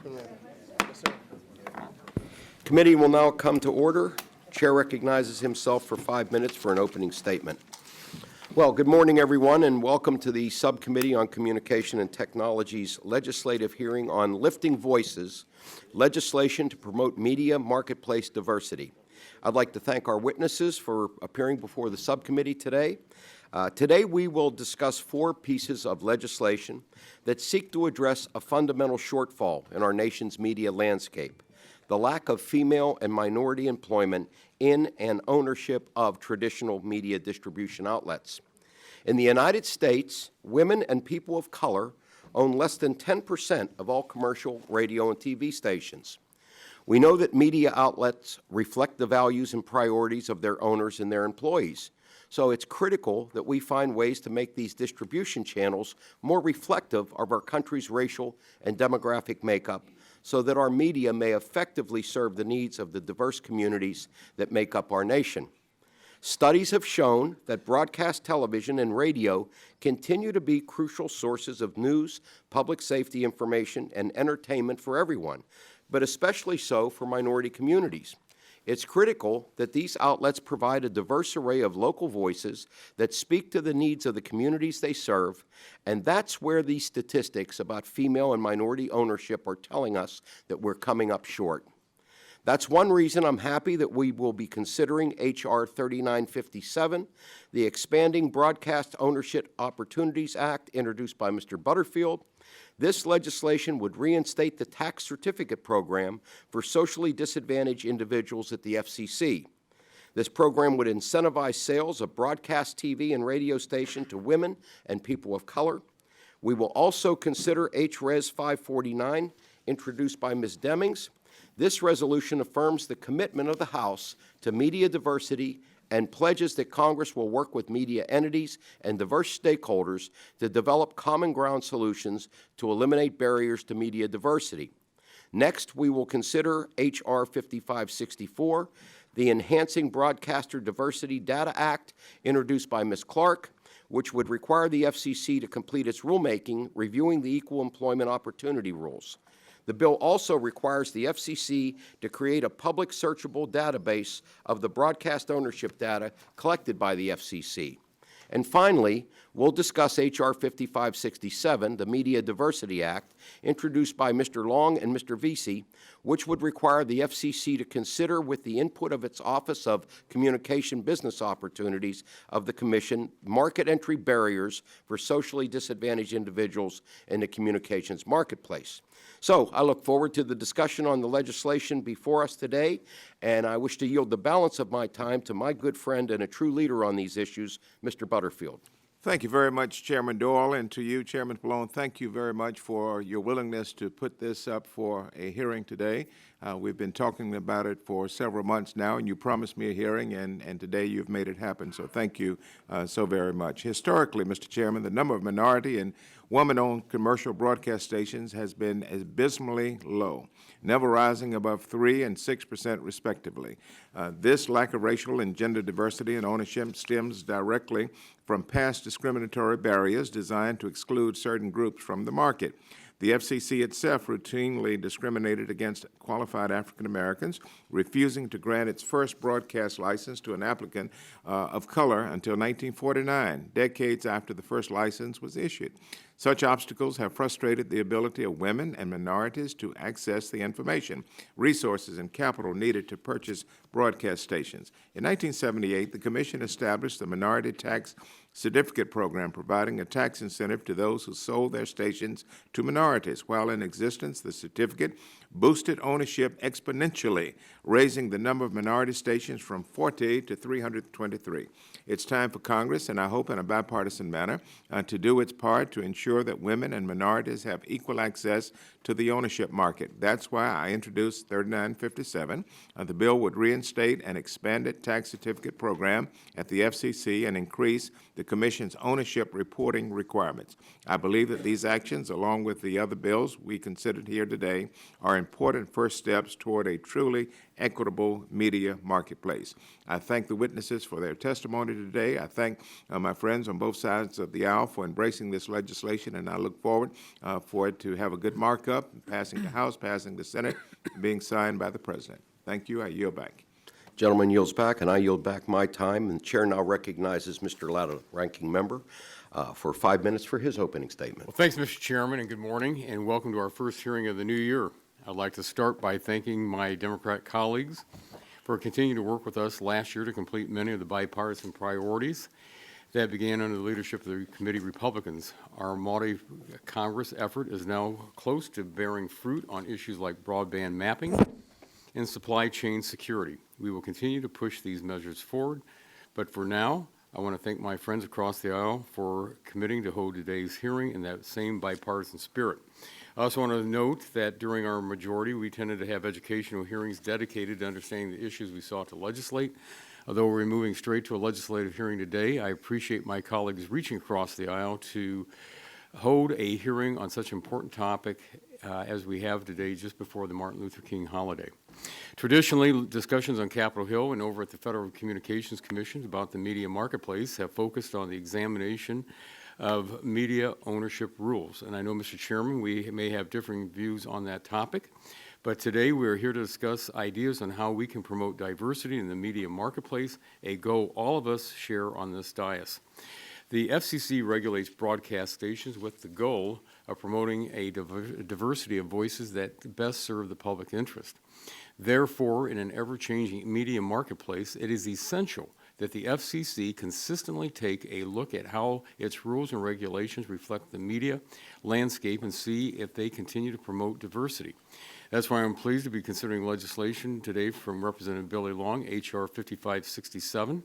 Yes, sir. Committee will now come to order. Chair recognizes himself for 5 minutes for an opening statement. Well, good morning, everyone, and welcome to the Subcommittee on Communication and Technology's legislative hearing on Lifting Voices, legislation to promote media marketplace diversity. I'd like to thank our witnesses for appearing before the subcommittee today. Today we will discuss 4 pieces of legislation that seek to address a fundamental shortfall in our nation's media landscape: the lack of female and minority employment in and ownership of traditional media distribution outlets. In the United States, women and people of color own less than 10% of all commercial radio and TV stations. We know that media outlets reflect the values and priorities of their owners and their employees, so it's critical that we find ways to make these distribution channels more reflective of our country's racial and demographic makeup, so that our media may effectively serve the needs of the diverse communities that make up our nation. Studies have shown that broadcast television and radio continue to be crucial sources of news, public safety information, and entertainment for everyone, but especially so for minority communities. It's critical that these outlets provide a diverse array of local voices that speak to the needs of the communities they serve, and that's where these statistics about female and minority ownership are telling us that we're coming up short. That's one reason I'm happy that we will be considering H.R. 3957, the Expanding Broadcast Ownership Opportunities Act, introduced by Mr. Butterfield. This legislation would reinstate the tax certificate program for socially disadvantaged individuals at the FCC. This program would incentivize sales of broadcast TV and radio station to women and people of color. We will also consider H.Res. 549, introduced by Ms. Demings. This resolution affirms the commitment of the House to media diversity and pledges that Congress will work with media entities and diverse stakeholders to develop common ground solutions to eliminate barriers to media diversity. Next, we will consider H.R. 5564, the Enhancing Broadcaster Diversity Data Act, introduced by Ms. Clark, which would require the FCC to complete its rulemaking reviewing the Equal Employment Opportunity Rules. The bill also requires the FCC to create a public searchable database of the broadcast ownership data collected by the FCC. And finally, we'll discuss H.R. 5567, the Media Diversity Act, introduced by Mr. Long and Mr. Vesey, which would require the FCC to consider, with the input of its Office of Communication Business Opportunities of the Commission, market entry barriers for socially disadvantaged individuals in the communications marketplace. So I look forward to the discussion on the legislation before us today, and I wish to yield the balance of my time to my good friend and a true leader on these issues, Mr. Butterfield. Thank you very much, Chairman Doyle, and to you, Chairman Pallone, thank you very much for your willingness to put this up for a hearing today. We've been talking about it for several months now, and you promised me a hearing, and today you've made it happen, so thank you so very much. Historically, Mr. Chairman, the number of minority and woman-owned commercial broadcast stations has been abysmally low, never rising above 3% and 6% respectively. This lack of racial and gender diversity in ownership stems directly from past discriminatory barriers designed to exclude certain groups from the market. The FCC itself routinely discriminated against qualified African Americans, refusing to grant its first broadcast license to an applicant of color until 1949, decades after the first license was issued. Such obstacles have frustrated the ability of women and minorities to access the information, resources, and capital needed to purchase broadcast stations. In 1978, the Commission established the Minority Tax Certificate Program, providing a tax incentive to those who sold their stations to minorities. While in existence, the certificate boosted ownership exponentially, raising the number of minority stations from 40 to 323. It's time for Congress, and I hope in a bipartisan manner, to do its part to ensure that women and minorities have equal access to the ownership market. That's why I introduced 3957. The bill would reinstate an expanded tax certificate program at the FCC and increase the Commission's ownership reporting requirements. I believe that these actions, along with the other bills we considered here today, are important first steps toward a truly equitable media marketplace. I thank the witnesses for their testimony today. I thank my friends on both sides of the aisle for embracing this legislation, and I look forward for it to have a good markup, passing the House, passing the Senate, being signed by the President. Thank you. I yield back. Gentleman yields back, and I yield back my time. And the chair now recognizes Mr. Latta, ranking member, for 5 minutes for his opening statement. Well, thanks, Mr. Chairman, and good morning, and welcome to our first hearing of the new year. I'd like to start by thanking my Democrat colleagues for continuing to work with us last year to complete many of the bipartisan priorities that began under the leadership of the committee Republicans. Our multi-Congress effort is now close to bearing fruit on issues like broadband mapping and supply chain security. We will continue to push these measures forward, but for now, I want to thank my friends across the aisle for committing to hold today's hearing in that same bipartisan spirit. I also want to note that during our majority, we tended to have educational hearings dedicated to understanding the issues we sought to legislate. Although we're moving straight to a legislative hearing today, I appreciate my colleagues reaching across the aisle to hold a hearing on such an important topic as we have today just before the Martin Luther King holiday. Traditionally, discussions on Capitol Hill and over at the Federal Communications Commission about the media marketplace have focused on the examination of media ownership rules. And I know, Mr. Chairman, we may have differing views on that topic, but today we are here to discuss ideas on how we can promote diversity in the media marketplace, a goal all of us share on this dais. The FCC regulates broadcast stations with the goal of promoting a diversity of voices that best serve the public interest. Therefore, in an ever-changing media marketplace, it is essential that the FCC consistently take a look at how its rules and regulations reflect the media landscape and see if they continue to promote diversity. That's why I'm pleased to be considering legislation today from Representative Billy Long, H.R. 5567,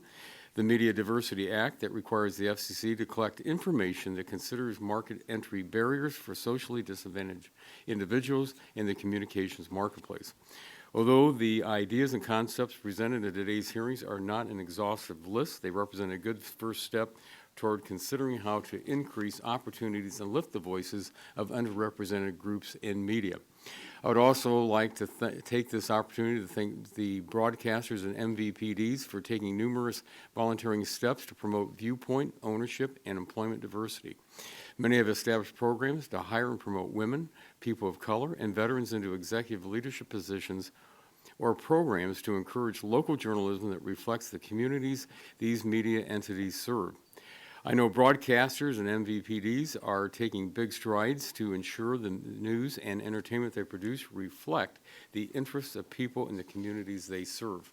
the Media Diversity Act, that requires the FCC to collect information that considers market entry barriers for socially disadvantaged individuals in the communications marketplace. Although the ideas and concepts presented in today's hearings are not an exhaustive list, they represent a good first step toward considering how to increase opportunities and lift the voices of underrepresented groups in media. I would also like to take this opportunity to thank the broadcasters and MVPDs for taking numerous volunteering steps to promote viewpoint, ownership, and employment diversity. Many have established programs to hire and promote women, people of color, and veterans into executive leadership positions, or programs to encourage local journalism that reflects the communities these media entities serve. I know broadcasters and MVPDs are taking big strides to ensure the news and entertainment they produce reflect the interests of people in the communities they serve.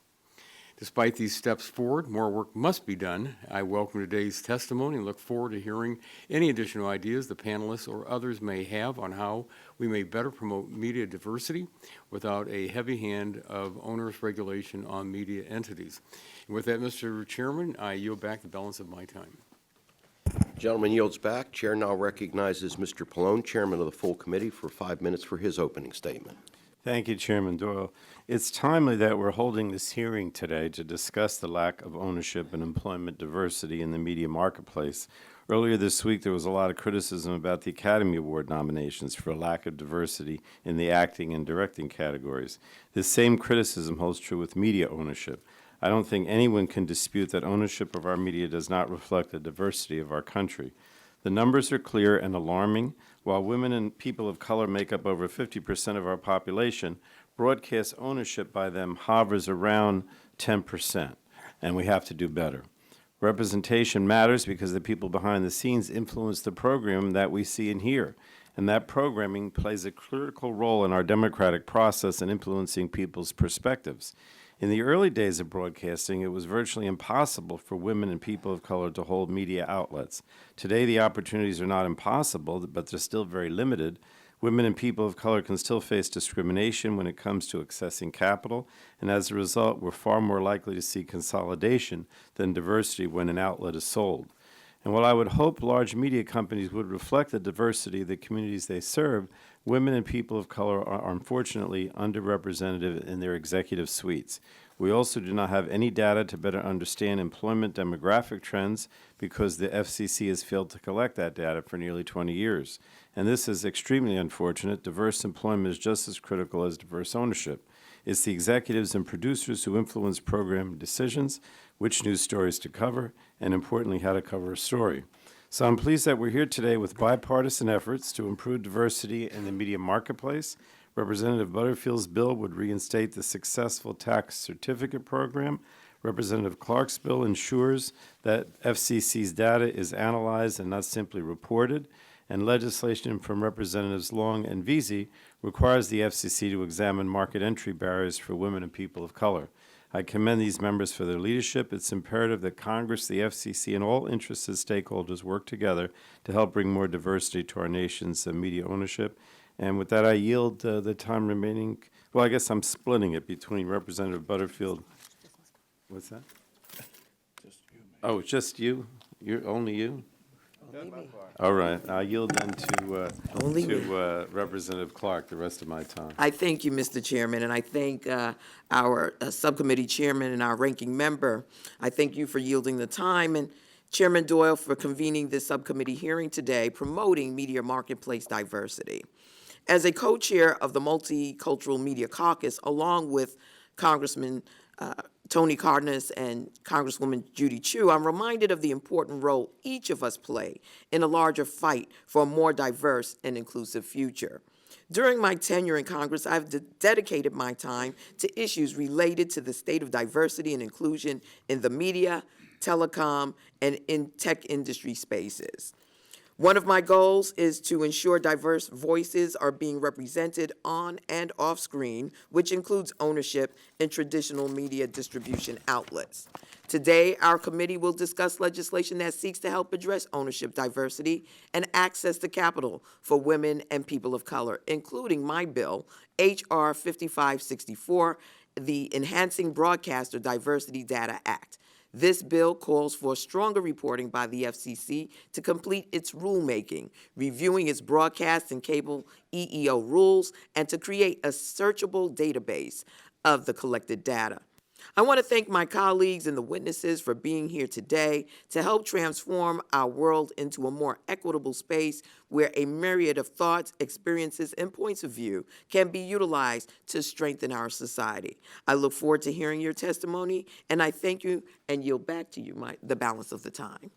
Despite these steps forward, more work must be done. I welcome today's testimony and look forward to hearing any additional ideas the panelists or others may have on how we may better promote media diversity without a heavy hand of onerous regulation on media entities. And with that, Mr. Chairman, I yield back the balance of my time. Gentleman yields back. Chair now recognizes Mr. Pallone, chairman of the full committee, for 5 minutes for his opening statement. Thank you, Chairman Doyle. It's timely that we're holding this hearing today to discuss the lack of ownership and employment diversity in the media marketplace. Earlier this week, there was a lot of criticism about the Academy Award nominations for a lack of diversity in the acting and directing categories. This same criticism holds true with media ownership. I don't think anyone can dispute that ownership of our media does not reflect the diversity of our country. The numbers are clear and alarming. While women and people of color make up over 50% of our population, broadcast ownership by them hovers around 10%, and we have to do better. Representation matters because the people behind the scenes influence the program that we see and hear, and that programming plays a critical role in our democratic process in influencing people's perspectives. In the early days of broadcasting, it was virtually impossible for women and people of color to hold media outlets. Today, the opportunities are not impossible, but they're still very limited. Women and people of color can still face discrimination when it comes to accessing capital, and as a result, we're far more likely to see consolidation than diversity when an outlet is sold. And while I would hope large media companies would reflect the diversity of the communities they serve, women and people of color are unfortunately underrepresented in their executive suites. We also do not have any data to better understand employment demographic trends because the FCC has failed to collect that data for nearly 20 years. And this is extremely unfortunate. Diverse employment is just as critical as diverse ownership. It's the executives and producers who influence program decisions, which news stories to cover, and importantly, how to cover a story. So I'm pleased that we're here today with bipartisan efforts to improve diversity in the media marketplace. Representative Butterfield's bill would reinstate the successful tax certificate program. Representative Clark's bill ensures that FCC's data is analyzed and not simply reported. And legislation from Representatives Long and Veazey requires the FCC to examine market entry barriers for women and people of color. I commend these members for their leadership. It's imperative that Congress, the FCC, and all interested stakeholders work together to help bring more diversity to our nation's media ownership. And with that, I yield the time remaining. Well, I guess I'm splitting it between Representative Butterfield. What's that? Just you. Oh, just you? You're only you? All right, I yield then to Representative Clark the rest of my time. I thank you, Mr. Chairman, and I thank our subcommittee chairman and our ranking member. I thank you for yielding the time, and Chairman Doyle for convening this subcommittee hearing today, promoting media marketplace diversity. As a co-chair of the Multicultural Media Caucus, along with Congressman Tony Cardenas and Congresswoman Judy Chu, I'm reminded of the important role each of us play in a larger fight for a more diverse and inclusive future. During my tenure in Congress, I've dedicated my time to issues related to the state of diversity and inclusion in the media, telecom, and in tech industry spaces. One of my goals is to ensure diverse voices are being represented on and off screen, which includes ownership in traditional media distribution outlets. Today, our committee will discuss legislation that seeks to help address ownership diversity and access to capital for women and people of color, including my bill, H.R. 5564, the Enhancing Broadcaster Diversity Data Act. This bill calls for stronger reporting by the FCC to complete its rulemaking, reviewing its broadcast and cable EEO rules, and to create a searchable database of the collected data. I want to thank my colleagues and the witnesses for being here today to help transform our world into a more equitable space where a myriad of thoughts, experiences, and points of view can be utilized to strengthen our society. I look forward to hearing your testimony, and I thank you and yield back to you the balance of the time.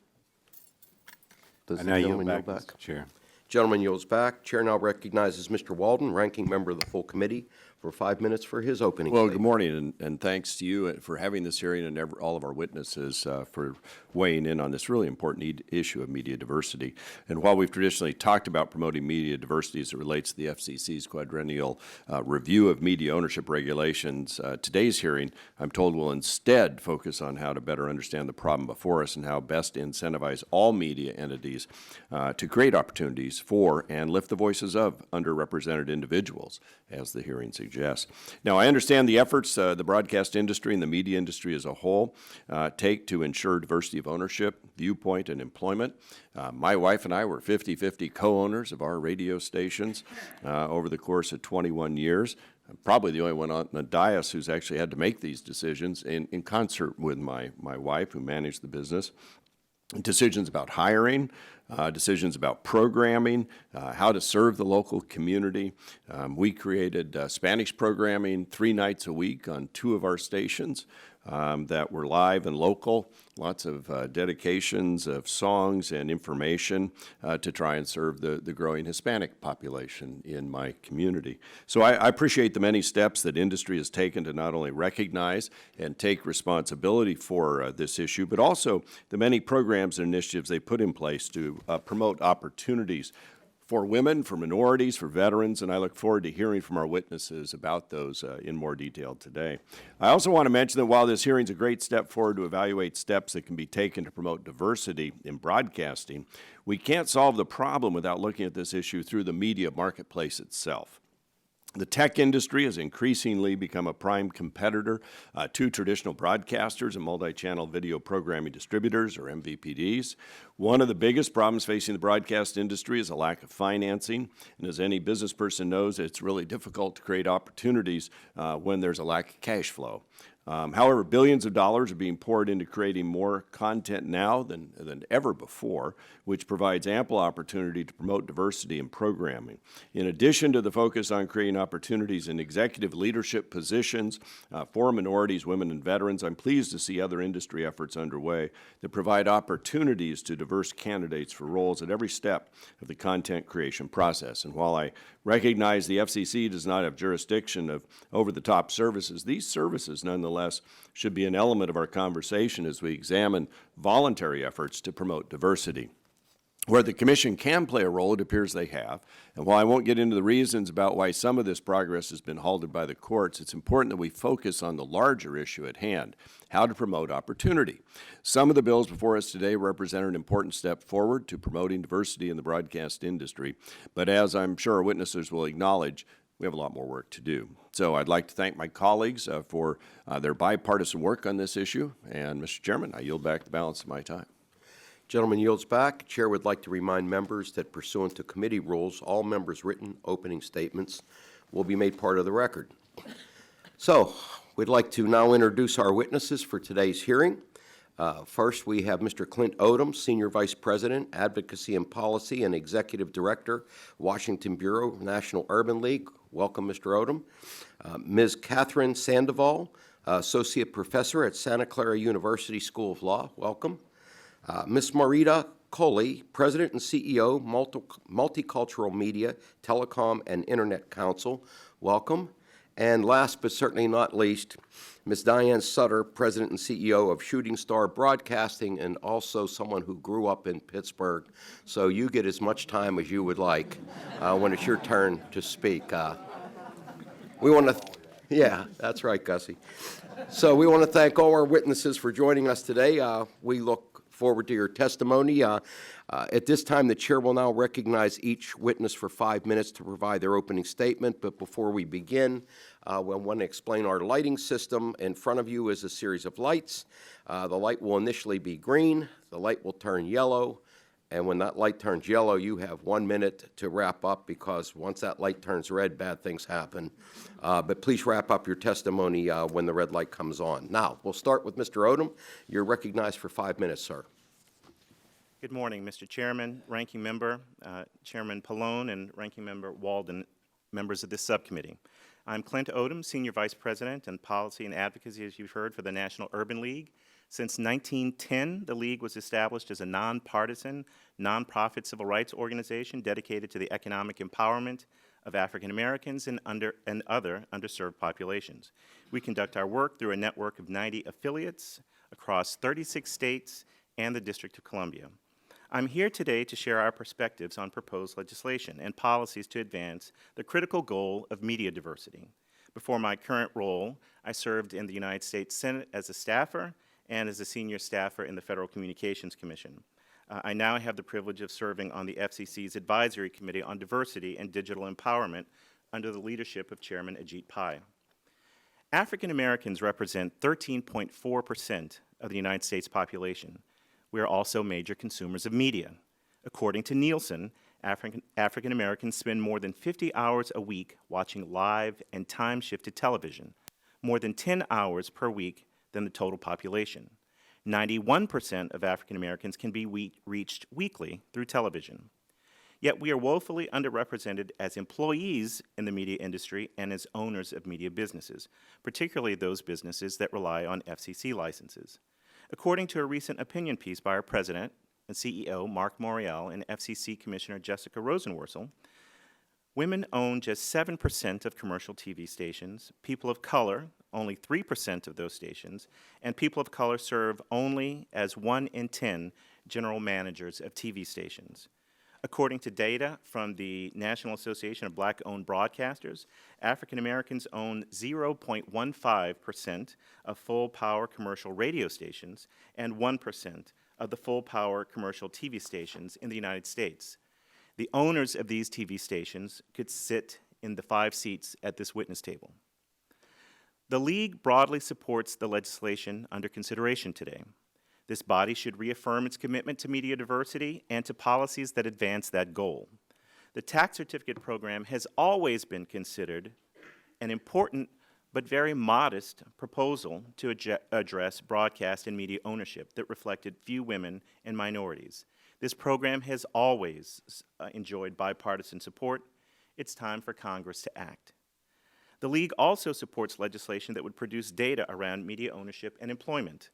Does And the I gentleman yield back, Mr. Chair. Gentleman yields back. Chair now recognizes Mr. Walden, ranking member of the full committee, for 5 minutes for his opening Well, statement. good morning, and thanks to you for having this hearing and all of our witnesses for weighing in on this really important issue of media diversity. And while we've traditionally talked about promoting media diversity as it relates to the FCC's quadrennial review of media ownership regulations, today's hearing, I'm told, will instead focus on how to better understand the problem before us and how best to incentivize all media entities to create opportunities for and lift the voices of underrepresented individuals, as the hearing suggests. Now, I understand the efforts the broadcast industry and the media industry as a whole take to ensure diversity of ownership, viewpoint, and employment. My wife and I were 50-50 co-owners of our radio stations over the course of 21 years. I'm probably the only one on the dais who's actually had to make these decisions in concert with my wife, who managed the business. Decisions about hiring, decisions about programming, how to serve the local community. We created Spanish programming 3 nights a week on 2 of our stations that were live and local, lots of dedications of songs and information to try and serve the growing Hispanic population in my community. So I appreciate the many steps that industry has taken to not only recognize and take responsibility for this issue, but also the many programs and initiatives they put in place to promote opportunities for women, for minorities, for veterans, and I look forward to hearing from our witnesses about those in more detail today. I also want to mention that while this hearing is a great step forward to evaluate steps that can be taken to promote diversity in broadcasting, we can't solve the problem without looking at this issue through the media marketplace itself. The tech industry has increasingly become a prime competitor to traditional broadcasters and multi-channel video programming distributors, or MVPDs. One of the biggest problems facing the broadcast industry is a lack of financing, and as any business person knows, it's really difficult to create opportunities when there's a lack of cash flow. However, billions of dollars are being poured into creating more content now than ever before, which provides ample opportunity to promote diversity in programming. In addition to the focus on creating opportunities in executive leadership positions for minorities, women, and veterans, I'm pleased to see other industry efforts underway that provide opportunities to diverse candidates for roles at every step of the content creation process. And while I recognize the FCC does not have jurisdiction of over-the-top services, these services nonetheless should be an element of our conversation as we examine voluntary efforts to promote diversity. Where the Commission can play a role, it appears they have. And while I won't get into the reasons about why some of this progress has been halted by the courts, it's important that we focus on the larger issue at hand, how to promote opportunity. Some of the bills before us today represent an important step forward to promoting diversity in the broadcast industry. But as I'm sure our witnesses will acknowledge, we have a lot more work to do. So I'd like to thank my colleagues for their bipartisan work on this issue. And, Mr. Chairman, I yield back the balance of my time. Gentleman yields back. Chair would like to remind members that pursuant to committee rules, all members' written opening statements will be made part of the record. So we'd like to now introduce our witnesses for today's hearing. First, we have Mr. Clint Odom, Senior Vice President, Advocacy and Policy and Executive Director, Washington Bureau, National Urban League. Welcome, Mr. Odom. Ms. Catherine Sandoval, Associate Professor at Santa Clara University School of Law. Welcome. Ms. Marita Coley, President and CEO, Multicultural Media, Telecom, and Internet Council. Welcome. And last but certainly not least, Ms. Diane Sutter, President and CEO of Shooting Star Broadcasting, and also someone who grew up in Pittsburgh. So you get as much time as you would like when it's your turn to speak. We want to, yeah, that's right, Gussie. So we want to thank all our witnesses for joining us today. We look forward to your testimony. At this time, the chair will now recognize each witness for 5 minutes to provide their opening statement. But before we begin, we want to explain our lighting system. In front of you is a series of lights. The light will initially be green. The light will turn yellow. And when that light turns yellow, you have 1 minute to wrap up, because once that light turns red, bad things happen. But please wrap up your testimony when the red light comes on. Now, we'll start with Mr. Odom. You're recognized for 5 minutes, sir. Good morning, Mr. Chairman, Ranking Member, Chairman Pallone, and Ranking Member Walden, members of this subcommittee. I'm Clint Odom, Senior Vice President in Policy and Advocacy, as you've heard, for the National Urban League. Since 1910, the League was established as a nonpartisan, nonprofit civil rights organization dedicated to the economic empowerment of African Americans and other underserved populations. We conduct our work through a network of 90 affiliates across 36 states and the District of Columbia. I'm here today to share our perspectives on proposed legislation and policies to advance the critical goal of media diversity. Before my current role, I served in the United States Senate as a staffer and as a senior staffer in the Federal Communications Commission. I now have the privilege of serving on the FCC's Advisory Committee on Diversity and Digital Empowerment under the leadership of Chairman Ajit Pai. African Americans represent 13.4% of the United States population. We are also major consumers of media. According to Nielsen, African Americans spend more than 50 hours a week watching live and time-shifted television, more than 10 hours per week than the total population. 91% of African Americans can be reached weekly through television. Yet we are woefully underrepresented as employees in the media industry and as owners of media businesses, particularly those businesses that rely on FCC licenses. According to a recent opinion piece by our President and CEO, Mark Morial, and FCC Commissioner Jessica Rosenworcel, women own just 7% of commercial TV stations, people of color, only 3% of those stations, and people of color serve only as 1 in 10 general managers of TV stations. According to data from the National Association of Black-Owned Broadcasters, African Americans own 0.15% of full-power commercial radio stations and 1% of the full-power commercial TV stations in the United States. The owners of these TV stations could sit in the 5 seats at this witness table. The League broadly supports the legislation under consideration today. This body should reaffirm its commitment to media diversity and to policies that advance that goal. The tax certificate program has always been considered an important but very modest proposal to address broadcast and media ownership that reflected few women and minorities. This program has always enjoyed bipartisan support. It's time for Congress to act. The League also supports legislation that would produce data around media ownership and employment.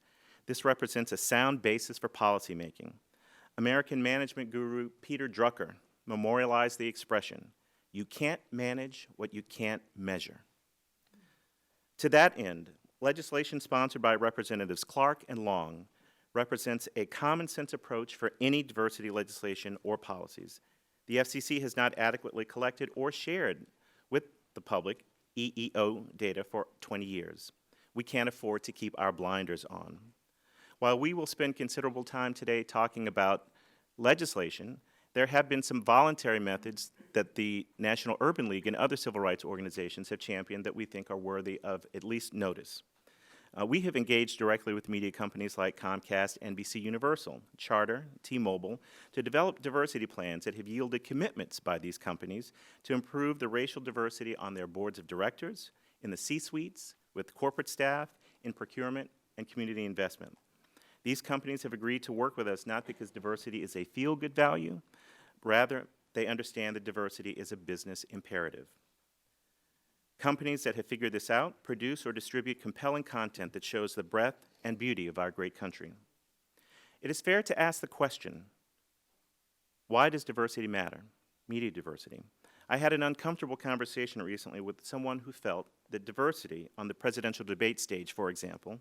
This represents a sound basis for policymaking. American management guru Peter Drucker memorialized the expression, "You can't manage what you can't measure." To that end, legislation sponsored by Representatives Clark and Long represents a common-sense approach for any diversity legislation or policies. The FCC has not adequately collected or shared with the public EEO data for 20 years. We can't afford to keep our blinders on. While we will spend considerable time today talking about legislation, there have been some voluntary methods that the National Urban League and other civil rights organizations have championed that we think are worthy of at least notice. We have engaged directly with media companies like Comcast, NBC Universal, Charter, T-Mobile, to develop diversity plans that have yielded commitments by these companies to improve the racial diversity on their boards of directors, in the C-suites, with corporate staff, in procurement, and community investment. These companies have agreed to work with us not because diversity is a feel-good value, rather, they understand that diversity is a business imperative. Companies that have figured this out produce or distribute compelling content that shows the breadth and beauty of our great country. It is fair to ask the question, why does diversity matter? Media diversity. I had an uncomfortable conversation recently with someone who felt that diversity on the presidential debate stage, for example,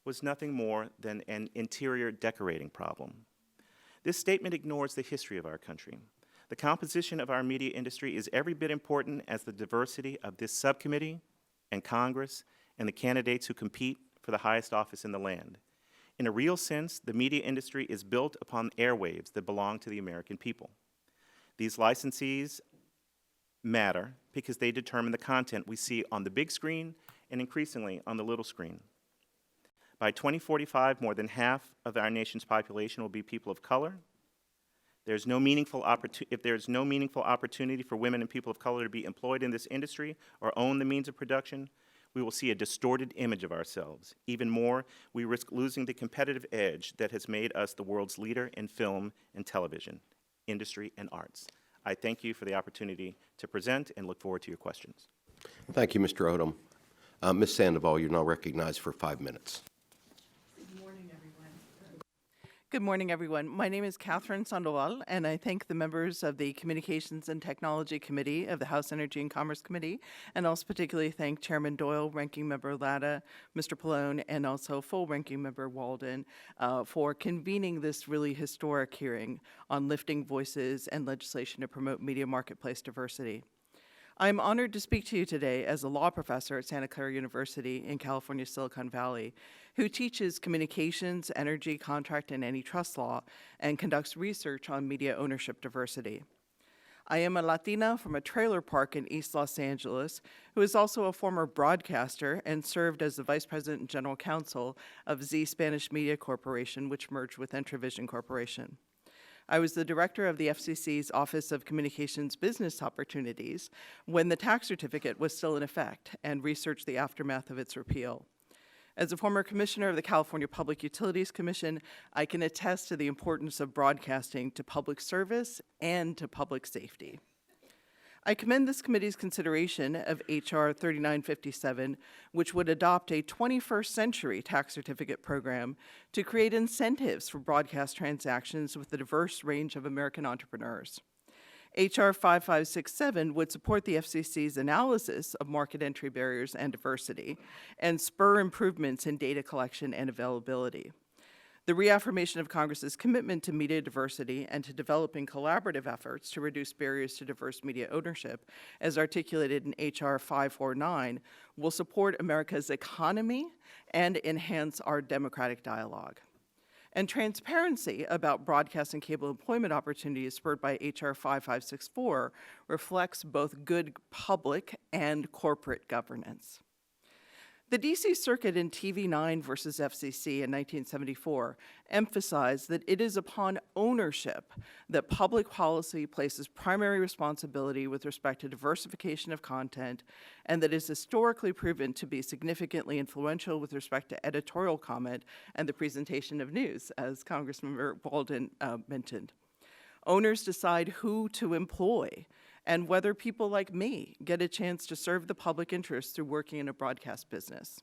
was nothing more than an interior decorating problem. This statement ignores the history of our country. The composition of our media industry is every bit important as the diversity of this subcommittee and Congress and the candidates who compete for the highest office in the land. In a real sense, the media industry is built upon airwaves that belong to the American people. These licensees matter because they determine the content we see on the big screen and increasingly on the little screen. By 2045, more than half of our nation's population will be people of color. If there's no meaningful opportunity for women and people of color to be employed in this industry or own the means of production, we will see a distorted image of ourselves. Even more, we risk losing the competitive edge that has made us the world's leader in film and television, industry, and arts. I thank you for the opportunity to present and look forward to your questions. Thank you, Mr. Odom. Ms. Sandoval, you're now recognized for 5 minutes. Good morning, everyone. My name is Catherine Sandoval, and I thank the members of the Communications and Technology Committee of the House Energy and Commerce Committee, and also particularly thank Chairman Doyle, Ranking Member Latta, Mr. Pallone, and also full Ranking Member Walden for convening this really historic hearing on lifting voices and legislation to promote media marketplace diversity. I'm honored to speak to you today as a law professor at Santa Clara University in California's Silicon Valley, who teaches communications, energy, contract, and antitrust law, and conducts research on media ownership diversity. I am a Latina from a trailer park in East Los Angeles, who is also a former broadcaster and served as the Vice President and General Counsel of Z Spanish Media Corporation, which merged with Entravision Corporation. I was the director of the FCC's Office of Communications Business Opportunities when the tax certificate was still in effect and researched the aftermath of its repeal. As a former commissioner of the California Public Utilities Commission, I can attest to the importance of broadcasting to public service and to public safety. I commend this committee's consideration of H.R. 3957, which would adopt a 21st century tax certificate program to create incentives for broadcast transactions with a diverse range of American entrepreneurs. H.R. 5567 would support the FCC's analysis of market entry barriers and diversity and spur improvements in data collection and availability. The reaffirmation of Congress's commitment to media diversity and to developing collaborative efforts to reduce barriers to diverse media ownership, as articulated in H.R. 549, will support America's economy and enhance our democratic dialogue. And transparency about broadcast and cable employment opportunities spurred by H.R. 5564 reflects both good public and corporate governance. The D.C. Circuit in TV9 versus FCC in 1974 emphasized that it is upon ownership that public policy places primary responsibility with respect to diversification of content, and that is historically proven to be significantly influential with respect to editorial comment and the presentation of news, as Congressmember Walden mentioned. Owners decide who to employ, and whether people like me get a chance to serve the public interest through working in a broadcast business.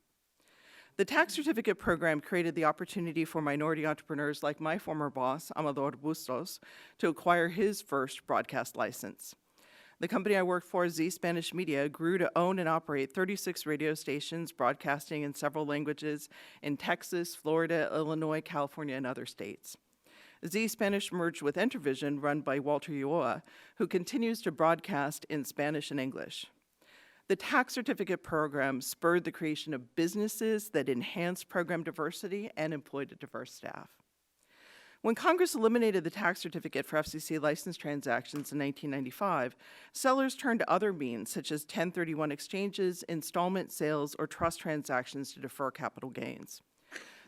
The tax certificate program created the opportunity for minority entrepreneurs like my former boss, Amador Bustos, to acquire his first broadcast license. The company I worked for, Z Spanish Media, grew to own and operate 36 radio stations broadcasting in several languages in Texas, Florida, Illinois, California, and other states. Z Spanish merged with Entervision, run by Walter Ulloa, who continues to broadcast in Spanish and English. The tax certificate program spurred the creation of businesses that enhanced program diversity and employed a diverse staff. When Congress eliminated the tax certificate for FCC license transactions in 1995, sellers turned to other means, such as 1031 exchanges, installment sales, or trust transactions to defer capital gains.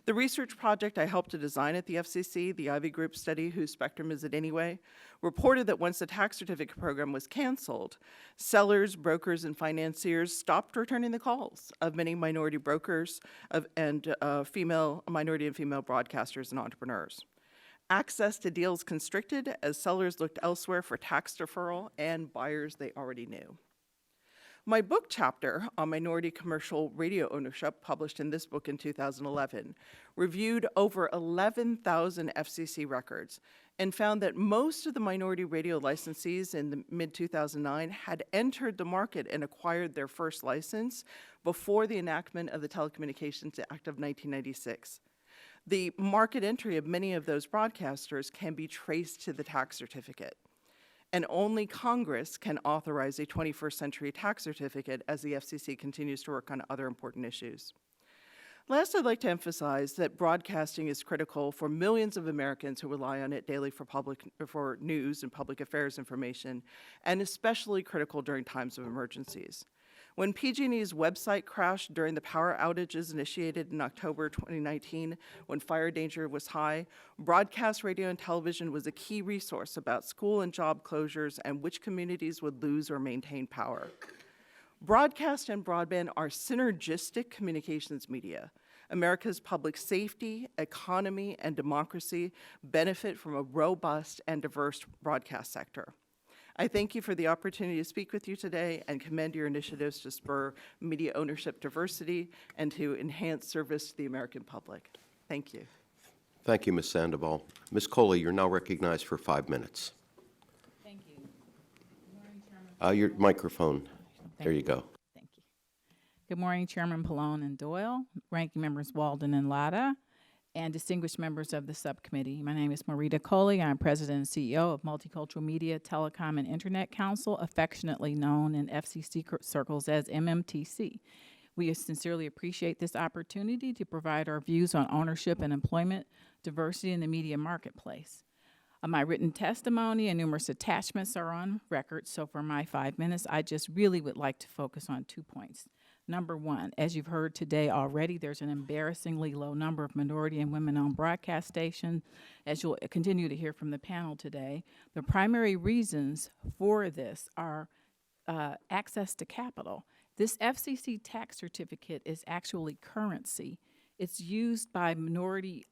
The research project I helped to design at the FCC, the Ivy Group study, Whose Spectrum Is It Anyway?, reported that once the tax certificate program was canceled, sellers, brokers, and financiers stopped returning the calls of many minority brokers and minority and female broadcasters and entrepreneurs. Access to deals constricted as sellers looked elsewhere for tax deferral and buyers they already knew. My book chapter on minority commercial radio ownership, published in this book in 2011, reviewed over 11,000 FCC records and found that most of the minority radio licensees in the mid-2009 had entered the market and acquired their first license before the enactment of the Telecommunications Act of 1996. The market entry of many of those broadcasters can be traced to the tax certificate. And only Congress can authorize a 21st century tax certificate as the FCC continues to work on other important issues. Last, I'd like to emphasize that broadcasting is critical for millions of Americans who rely on it daily for news and public affairs information, and especially critical during times of emergencies. When PG&E's website crashed during the power outages initiated in October 2019, when fire danger was high, broadcast radio and television was a key resource about school and job closures and which communities would lose or maintain power. Broadcast and broadband are synergistic communications media. America's public safety, economy, and democracy benefit from a robust and diverse broadcast sector. I thank you for the opportunity to speak with you today and commend your initiatives to spur media ownership diversity and to enhance service to the American public. Thank you. Thank you, Ms. Sandoval. Ms. Coley, you're now recognized for 5 minutes. Thank you. Good morning, Chairman. Your microphone. There you go. Thank you. Good morning, Chairman Pallone and Doyle, ranking members Walden and Latta, and distinguished members of the subcommittee. My name is Marita Coley. I'm President and CEO of Multicultural Media, Telecom, and Internet Council, affectionately known in FCC circles as MMTC. We sincerely appreciate this opportunity to provide our views on ownership and employment diversity in the media marketplace. My written testimony and numerous attachments are on record, so for my 5 minutes, I just really would like to focus on 2 points. Number one, as you've heard today already, there's an embarrassingly low number of minority and women-owned broadcast stations. As you'll continue to hear from the panel today, the primary reasons for this are access to capital. This FCC tax certificate is actually currency. It's used by minority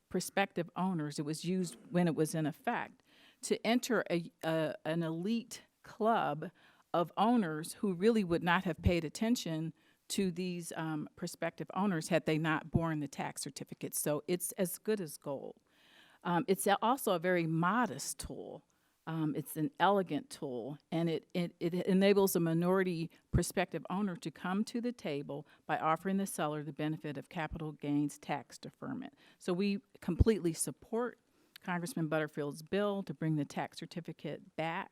prospective owners. It was used when it was in effect to enter an elite club of owners who really would not have paid attention to these prospective owners had they not borne the tax certificate. So it's as good as gold. It's also a very modest tool. It's an elegant tool, and it enables a minority prospective owner to come to the table by offering the seller the benefit of capital gains tax deferment. So we completely support Congressman Butterfield's bill to bring the tax certificate back.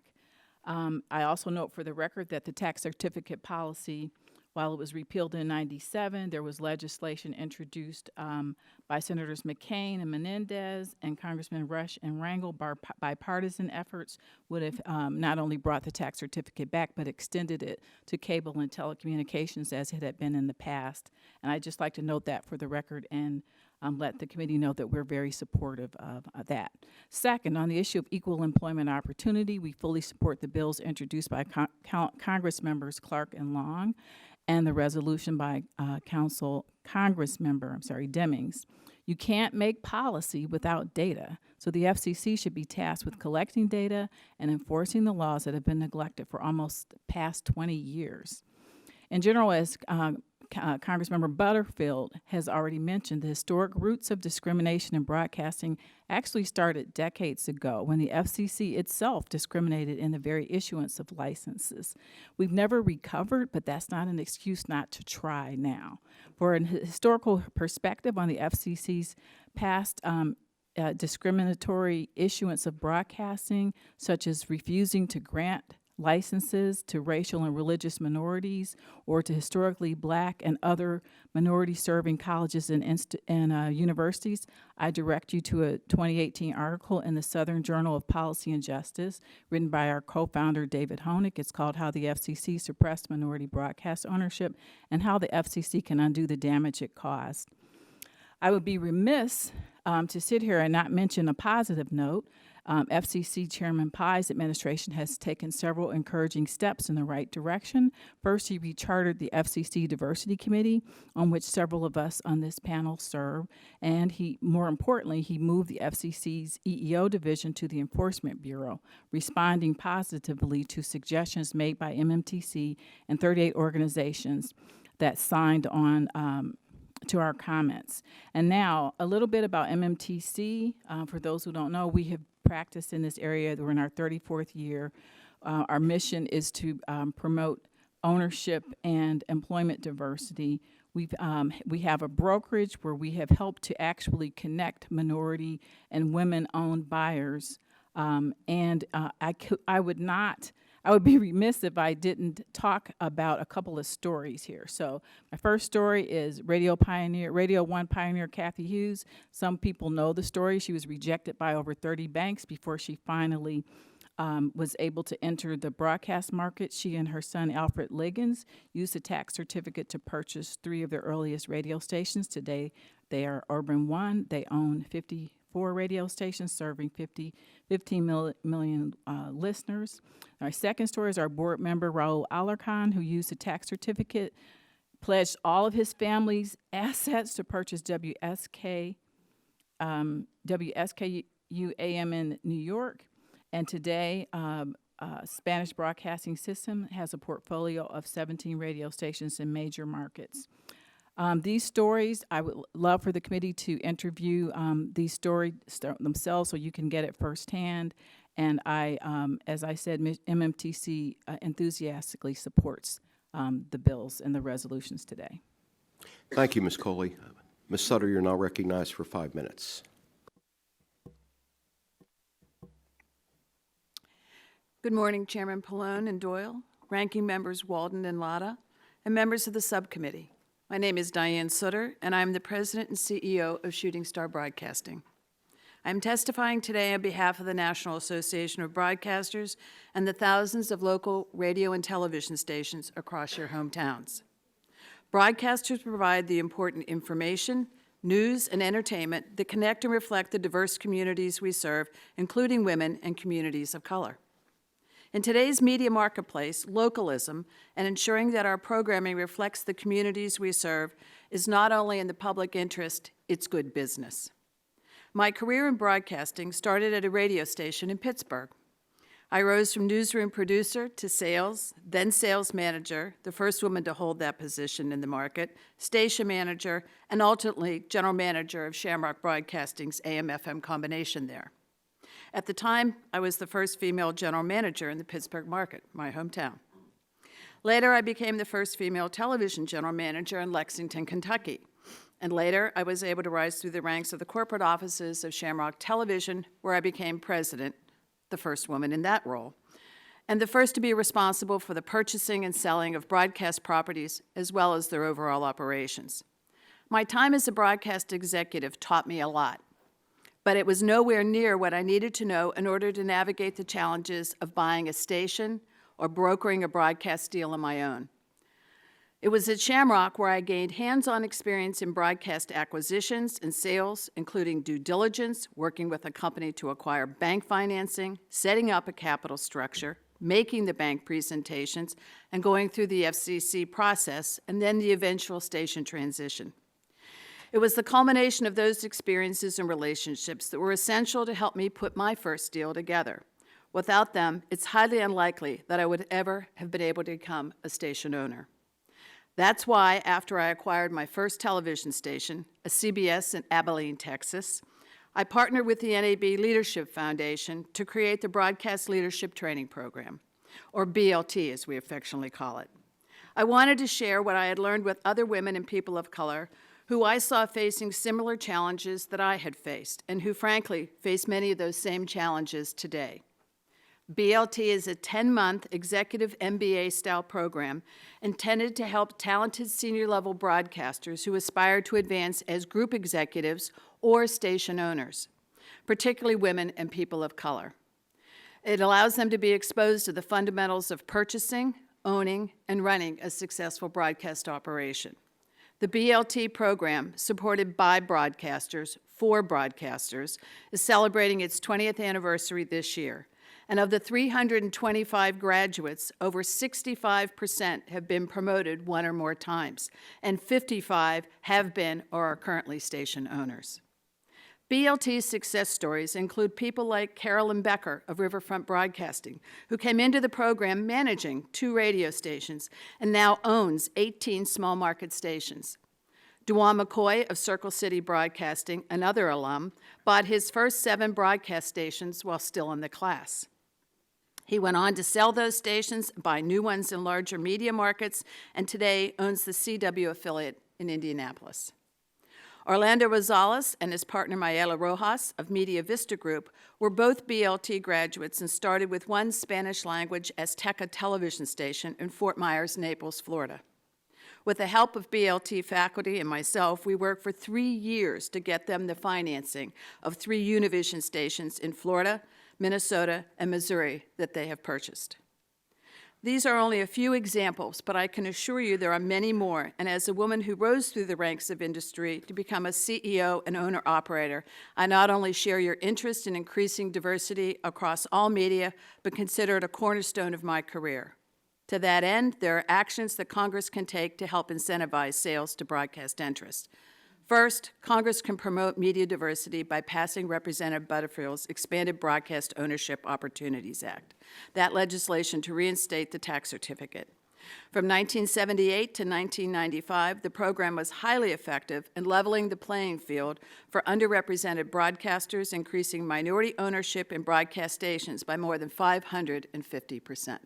I also note for the record that the tax certificate policy, While it was repealed in '97, there was legislation introduced by Senators McCain and Menendez and Congressman Rush and Rangel. Bipartisan efforts would have not only brought the tax certificate back, but extended it to cable and telecommunications as it had been in the past. And I'd just like to note that for the record and let the committee know that we're very supportive of that. Second, on the issue of equal employment opportunity, we fully support the bills introduced by Congress members Clark and Long and the resolution by Demings. You can't make policy without data, so the FCC should be tasked with collecting data and enforcing the laws that have been neglected for almost past 20 years. In general, as Congressmember Butterfield has already mentioned, the historic roots of discrimination in broadcasting actually started decades ago when the FCC itself discriminated in the very issuance of licenses. We've never recovered, but that's not an excuse not to try now. For a historical perspective on the FCC's past discriminatory issuance of broadcasting, such as refusing to grant licenses to racial and religious minorities or to historically black and other minority-serving colleges and universities, I direct you to a 2018 article in the Southern Journal of Policy and Justice written by our co-founder David Honig. It's called How the FCC Suppressed Minority Broadcast Ownership and How the FCC Can Undo the Damage It Caused. I would be remiss to sit here and not mention a positive note. FCC Chairman Pai's administration has taken several encouraging steps in the right direction. First, he rechartered the FCC Diversity Committee, on which several of us on this panel serve, and more importantly, he moved the FCC's EEO division to the Enforcement Bureau, responding positively to suggestions made by MMTC and 38 organizations that signed on to our comments. And now, a little bit about MMTC. For those who don't know, we have practiced in this area. We're in our 34th year. Our mission is to promote ownership and employment diversity. We have a brokerage where we have helped to actually connect minority and women-owned buyers. I would be remiss if I didn't talk about a couple of stories here. So my first story is Radio One pioneer Kathy Hughes. Some people know the story. She was rejected by over 30 banks before she finally was able to enter the broadcast market. She and her son, Alfred Liggins, used a tax certificate to purchase 3 of their earliest radio stations. Today, they are Urban One. They own 54 radio stations serving 15 million listeners. Our second story is our board member, Raul Alarcon, who used a tax certificate, pledged all of his family's assets to purchase WSKU AM in New York. And today, Spanish Broadcasting System has a portfolio of 17 radio stations in major markets. These stories, I would love for the committee to interview these stories themselves so you can get it firsthand. And as I said, MMTC enthusiastically supports the bills and the resolutions today. Thank you, Ms. Coley. Ms. Sutter, you're now recognized for 5 minutes. Good morning, Chairman Pallone and Doyle, ranking members Walden and Latta, and members of the subcommittee. My name is Diane Sutter, and I'm the President and CEO of Shooting Star Broadcasting. I'm testifying today on behalf of the National Association of Broadcasters and the thousands of local radio and television stations across your hometowns. Broadcasters provide the important information, news, and entertainment that connect and reflect the diverse communities we serve, including women and communities of color. In today's media marketplace, localism and ensuring that our programming reflects the communities we serve is not only in the public interest, it's good business. My career in broadcasting started at a radio station in Pittsburgh. I rose from newsroom producer to sales, then sales manager, the first woman to hold that position in the market, station manager, and ultimately general manager of Shamrock Broadcasting's AM/FM combination there. At the time, I was the first female general manager in the Pittsburgh market, my hometown. Later, I became the first female television general manager in Lexington, Kentucky. And later, I was able to rise through the ranks of the corporate offices of Shamrock Television, where I became president, the first woman in that role. and the first to be responsible for the purchasing and selling of broadcast properties as well as their overall operations. My time as a broadcast executive taught me a lot, but it was nowhere near what I needed to know in order to navigate the challenges of buying a station or brokering a broadcast deal on my own. It was at Shamrock where I gained hands-on experience in broadcast acquisitions and sales, including due diligence, working with a company to acquire bank financing, setting up a capital structure, making the bank presentations, and going through the FCC process, and then the eventual station transition. It was the culmination of those experiences and relationships that were essential to help me put my first deal together. Without them, it's highly unlikely that I would ever have been able to become a station owner. That's why, after I acquired my first television station, a CBS in Abilene, Texas, I partnered with the NAB Leadership Foundation to create the Broadcast Leadership Training Program, or BLT as we affectionately call it. I wanted to share what I had learned with other women and people of color who I saw facing similar challenges that I had faced, and who frankly face many of those same challenges today. BLT is a 10-month executive MBA-style program intended to help talented senior-level broadcasters who aspire to advance as group executives or station owners, particularly women and people of color. It allows them to be exposed to the fundamentals of purchasing, owning, and running a successful broadcast operation. The BLT program, supported by broadcasters for broadcasters, is celebrating its 20th anniversary this year. And of the 325 graduates, over 65% have been promoted one or more times, and 55 have been or are currently station owners. BLT's success stories include people like Carolyn Becker of Riverfront Broadcasting, who came into the program managing 2 radio stations and now owns 18 small market stations. Duane McCoy of Circle City Broadcasting, another alum, bought his first 7 broadcast stations while still in the class. He went on to sell those stations, buy new ones in larger media markets, and today owns the CW affiliate in Indianapolis. Orlando Rosales and his partner Mayela Rojas of Media Vista Group were both BLT graduates and started with one Spanish-language Azteca television station in Fort Myers, Naples, Florida. With the help of BLT faculty and myself, we worked for 3 years to get them the financing of 3 Univision stations in Florida, Minnesota, and Missouri that they have purchased. These are only a few examples, but I can assure you there are many more, and as a woman who rose through the ranks of industry to become a CEO and owner-operator, I not only share your interest in increasing diversity across all media, but consider it a cornerstone of my career. To that end, there are actions that Congress can take to help incentivize sales to broadcast interests. First, Congress can promote media diversity by passing Representative Butterfield's Expanded Broadcast Ownership Opportunities Act, that legislation to reinstate the tax certificate. From 1978 to 1995, the program was highly effective in leveling the playing field for underrepresented broadcasters, increasing minority ownership in broadcast stations by more than 550%.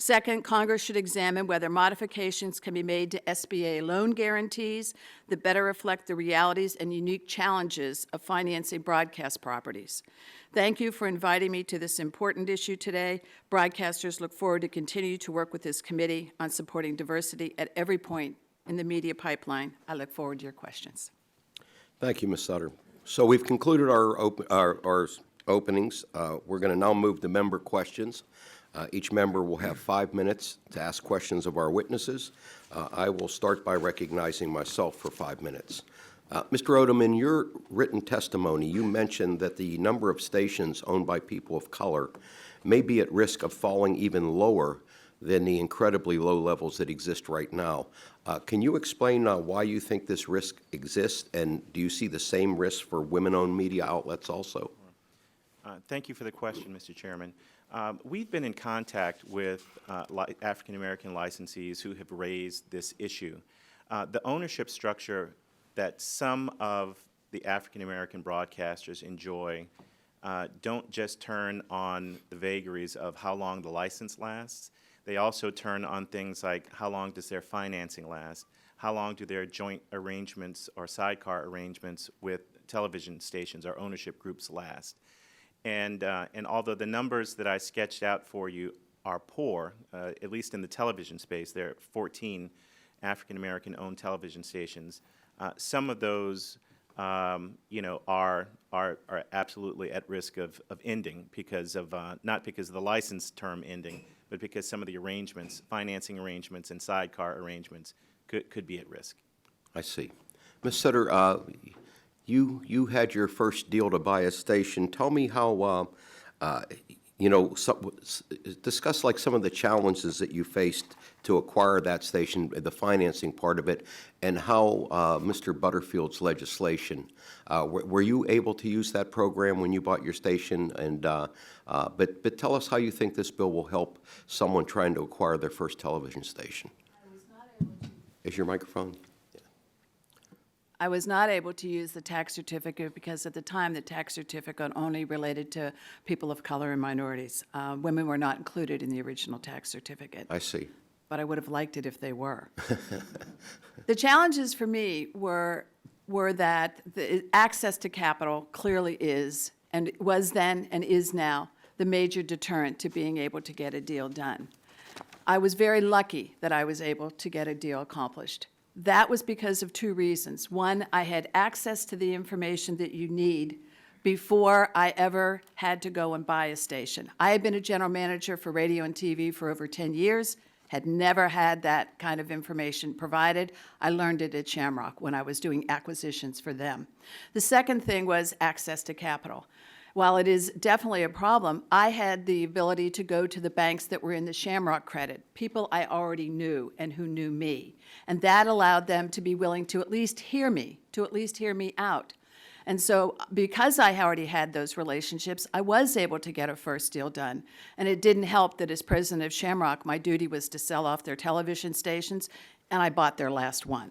Second, Congress should examine whether modifications can be made to SBA loan guarantees that better reflect the realities and unique challenges of financing broadcast properties. Thank you for inviting me to this important issue today. Broadcasters look forward to continue to work with this committee on supporting diversity at every point in the media pipeline. I look forward to your questions. Thank you, Ms. Sutter. So we've concluded our openings. We're going to now move to member questions. Each member will have 5 minutes to ask questions of our witnesses. I will start by recognizing myself for 5 minutes. Mr. Odom, in your written testimony, you mentioned that the number of stations owned by people of color may be at risk of falling even lower than the incredibly low levels that exist right now. Can you explain why you think this risk exists, and do you see the same risk for women-owned media outlets also? Thank you for the question, Mr. Chairman. We've been in contact with African-American licensees who have raised this issue. The ownership structure that some of the African-American broadcasters enjoy don't just turn on the vagaries of how long the license lasts. They also turn on things like how long does their financing last, how long do their joint arrangements or sidecar arrangements with television stations or ownership groups last. And although the numbers that I sketched out for you are poor, at least in the television space, there are 14 African-American owned television stations. Some of those, you know, are absolutely at risk of ending because of, not because of the license term ending, but because some of the arrangements, financing arrangements and sidecar arrangements could be at risk. I see. Ms. Sutter, you had your first deal to buy a station. Tell me how, you know, discuss like some of the challenges that you faced to acquire that station, the financing part of it, and how Mr. Butterfield's legislation, were you able to use that program when you bought your station? And but tell us how you think this bill will help someone trying to acquire their first television station. I was not able to. Is your microphone? I was not able to use the tax certificate because at the time, the tax certificate only related to people of color and minorities. Women were not included in the original tax certificate. I see. But I would have liked it if they were. The challenges for me were that the access to capital clearly is, and was then and is now, the major deterrent to being able to get a deal done. I was very lucky that I was able to get a deal accomplished. That was because of two reasons. One, I had access to the information that you need before I ever had to go and buy a station. I had been a general manager for radio and TV for over 10 years, had never had that kind of information provided. I learned it at Shamrock when I was doing acquisitions for them. The second thing was access to capital. While it is definitely a problem, I had the ability to go to the banks that were in the Shamrock credit, people I already knew and who knew me. And that allowed them to be willing to at least hear me out. And so because I already had those relationships, I was able to get a first deal done. And it didn't help that as president of Shamrock, my duty was to sell off their television stations, and I bought their last one.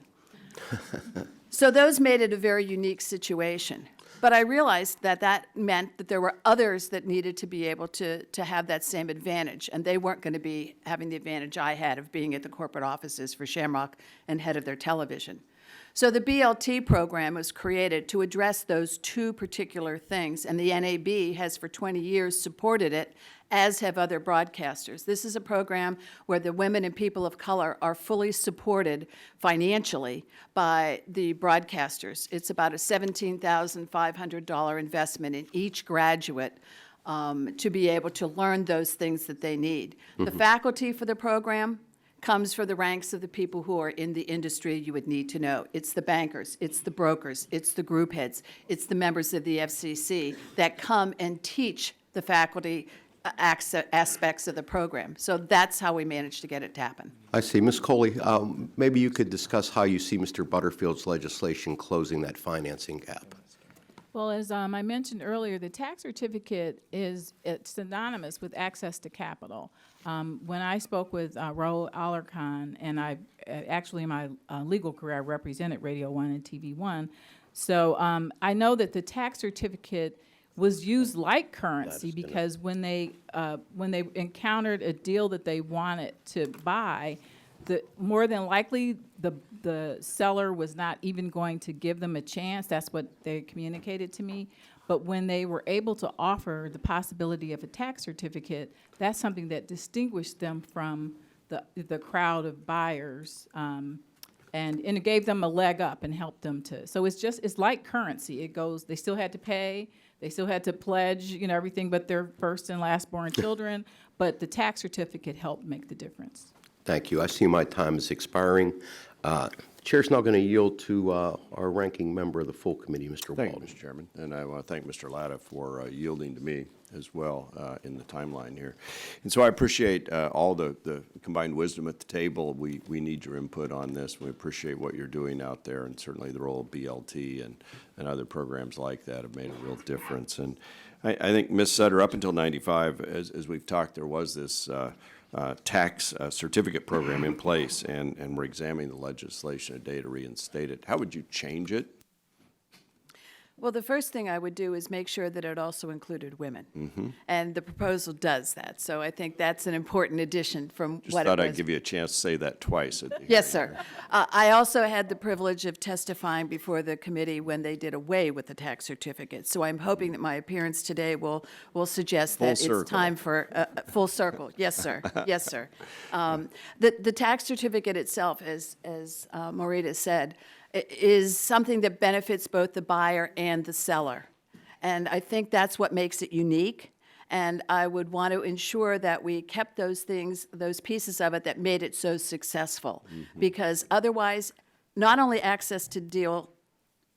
So those made it a very unique situation. But I realized that that meant that there were others that needed to be able to have that same advantage, and they weren't going to be having the advantage I had of being at the corporate offices for Shamrock and head of their television. So the BLT program was created to address those two particular things, and the NAB has for 20 years supported it, as have other broadcasters. This is a program where the women and people of color are fully supported financially by the broadcasters. It's about a $17,500 investment in each graduate to be able to learn those things that they need. The faculty for the program comes from the ranks of the people who are in the industry you would need to know. It's the bankers, it's the brokers, it's the group heads, it's the members of the FCC that come and teach the faculty aspects of the program. So that's how we managed to get it to happen. I see. Ms. Coley, maybe you could discuss how you see Mr. Butterfield's legislation closing that financing gap. Well, as I mentioned earlier, the tax certificate it's synonymous with access to capital. When I spoke with Raul Alarcon, and I actually in my legal career I represented Radio 1 and TV 1, so I know that the tax certificate was used like currency because when they encountered a deal that they wanted to buy, more than likely the seller was not even going to give them a chance. That's what they communicated to me. But when they were able to offer the possibility of a tax certificate, that's something that distinguished them from the crowd of buyers, and it gave them a leg up and helped them to. So it's like currency. It goes. They still had to pay. They still had to pledge, everything but their first and last born children. But the tax certificate helped make the difference. Thank you. I see my time is expiring. Chair's now going to yield to our ranking member of the full committee, Mr. Thank you, Walden. Mr. Chairman. And I want to thank Mr. Latta for yielding to me as well in the timeline here. And so I appreciate all the combined wisdom at the table. We need your input on this. We appreciate what you're doing out there, and certainly the role of BLT and other programs like that have made a real difference. And I think, Ms. Sutter, up until 95, as we've talked, there was this tax certificate program in place, and we're examining the legislation today to reinstate it. How would you change it? Well, the first thing I would do is make sure that it also included women. Mm-hmm. And the proposal does that. So I think that's an important addition from Just what it thought was. I'd give you a chance to say that twice. Yes, sir. I also had the privilege of testifying before the committee when they did away with the tax certificate. So I'm hoping that my appearance today will suggest Full that circle. it's time for full circle. Yes, sir. Yes, sir. The tax certificate itself, as Maurita said, is something that benefits both the buyer and the seller. And I think that's what makes it unique. And I would want to ensure that we kept those things, those pieces of it that made it so successful. Because otherwise, not only access to deal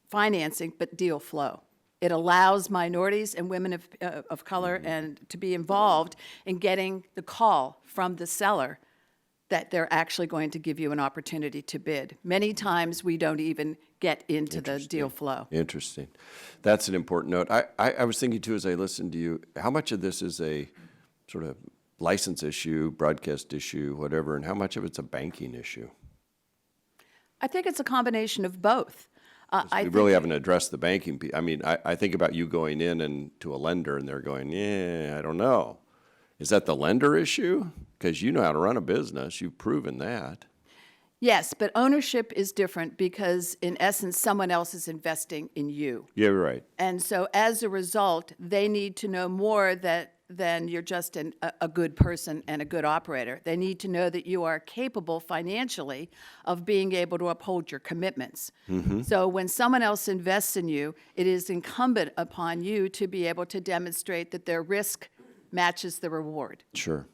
financing, but deal flow. It allows minorities and women of color and to be involved in getting the call from the seller that they're actually going to give you an opportunity to bid. Many times, we don't even get into the deal flow. Interesting. That's an important note. I was thinking, too, as I listened to you, how much of this is a sort of license issue, broadcast issue, whatever, and how much of it's a banking issue? I think it's a combination of both. We really haven't addressed the banking piece. I mean, I think about you going in and to a lender, and they're going, yeah, I don't know. Is that the lender issue? Because you know how to run a business. You've proven that. Yes, but ownership is different because, in essence, someone else is investing in you. Yeah, right. And so, as a result, they need to know more than you're just a good person and a good operator. They need to know that you are capable financially of being able to uphold your commitments. So when someone else invests in you, it is incumbent upon you to be able to demonstrate that their risk matches the reward. Sure.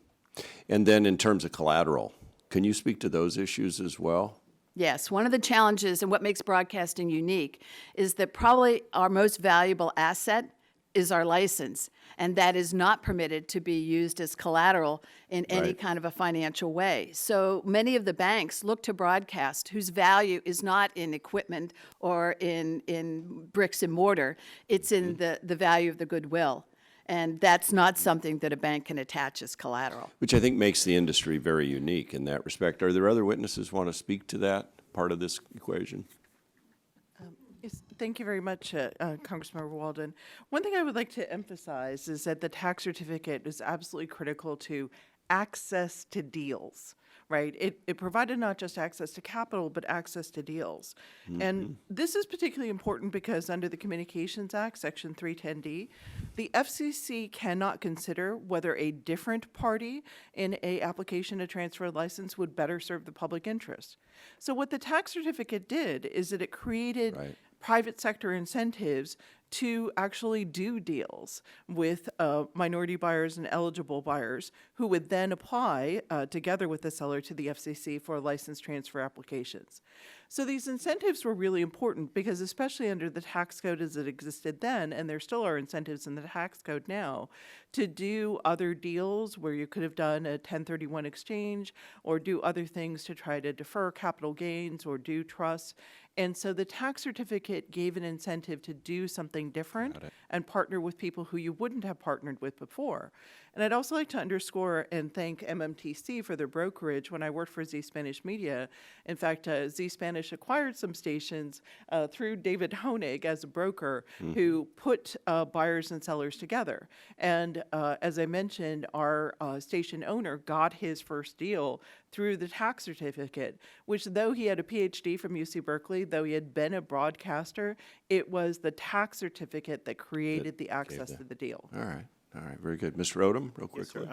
And then in terms of collateral, can you speak to those issues as well? Yes, one of the challenges and what makes broadcasting unique is that probably our most valuable asset is our license, and that is not permitted to be used as collateral in any Right. kind of a financial way. So many of the banks look to broadcast, whose value is not in equipment or in bricks and mortar, it's in the value of the goodwill. And that's not something that a bank can attach as collateral. Which I think makes the industry very unique in that respect. Are there other witnesses who want to speak to that part of this equation? Yes, thank you very much, Congressmember Walden. One thing I would like to emphasize is that the tax certificate is absolutely critical to access to deals, right? It provided not just access to capital, but access to deals. And this is particularly important because under the Communications Act, Section 310D, the FCC cannot consider whether a different party in a application to transfer a license would better serve the public interest. So what the tax certificate did is that it created private sector incentives to actually do deals with minority buyers and eligible buyers who would then apply together with the seller to the FCC for license transfer applications. So these incentives were really important because especially under the tax code as it existed then, and there still are incentives in the tax code now, to do other deals where you could have done a 1031 exchange or do other things to try to defer capital gains or do trusts. And so the tax certificate gave an incentive to do something different and partner with people who you wouldn't have partnered with before. And I'd also like to underscore and thank MMTC for their brokerage when I worked for Z Spanish Media. In fact, Z Spanish acquired some stations through David Honig as a broker who put buyers and sellers together. And as I mentioned, our station owner got his first deal through the tax certificate, which though he had a PhD from UC Berkeley, though he had been a broadcaster, it was the tax certificate that created the access to the deal. All right. All right, very good. Mr. Odom, real quickly.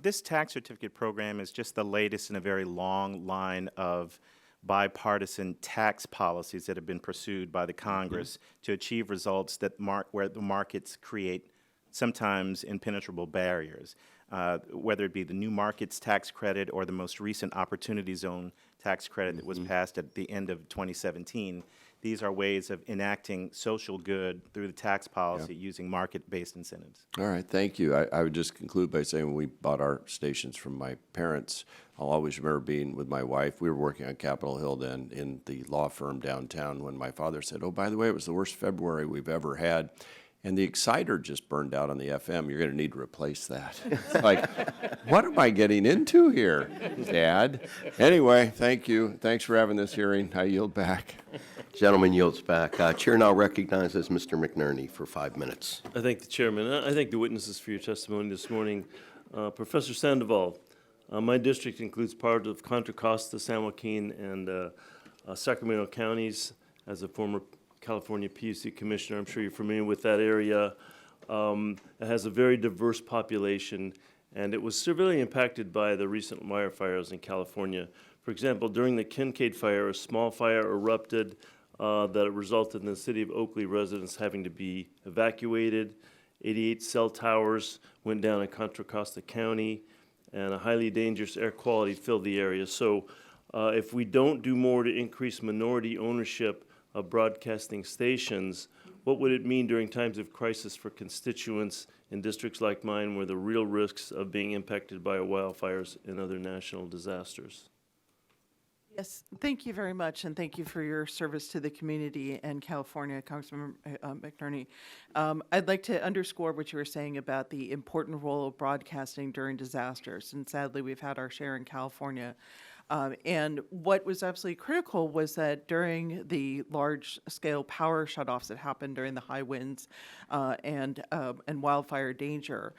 This tax certificate program is just the latest in a very long line of bipartisan tax policies that have been pursued by the Congress to achieve results that where the markets create sometimes impenetrable barriers, whether it be the new markets tax credit or the most recent opportunity zone tax credit that was passed at the end of 2017. These are ways of enacting social good through the tax policy using market-based incentives. All right, thank you. I would just conclude by saying when we bought our stations from my parents, I'll always remember being with my wife. We were working on Capitol Hill then in the law firm downtown when my father said, oh, by the way, it was the worst February we've ever had. And the exciter just burned out on the FM. You're going to need to replace that. It's like, what am I getting into here, Dad? Anyway, thank you. Thanks for having this hearing. I yield back. Gentleman yields back. Chair now recognizes Mr. McNerney for 5 minutes. I thank the chairman. I thank the witnesses for your testimony this morning. Professor Sandoval, my district includes part of Contra Costa, San Joaquin, and Sacramento counties. As a former California PUC commissioner, I'm sure you're familiar with that area. It has a very diverse population, and it was severely impacted by the recent wildfires in California. For example, during the Kincaid fire, a small fire erupted that resulted in the city of Oakley residents having to be evacuated. 88 cell towers went down in Contra Costa County, and a highly dangerous air quality filled the area. So if we don't do more to increase minority ownership of broadcasting stations, what would it mean during times of crisis for constituents in districts like mine where the real risks of being impacted by wildfires and other national disasters? Yes, thank you very much, and thank you for your service to the community and California, Congressman McNerney. I'd like to underscore what you were saying about the important role of broadcasting during disasters, and sadly, we've had our share in California. And what was absolutely critical was that during the large-scale power shutoffs that happened during the high winds and wildfire danger,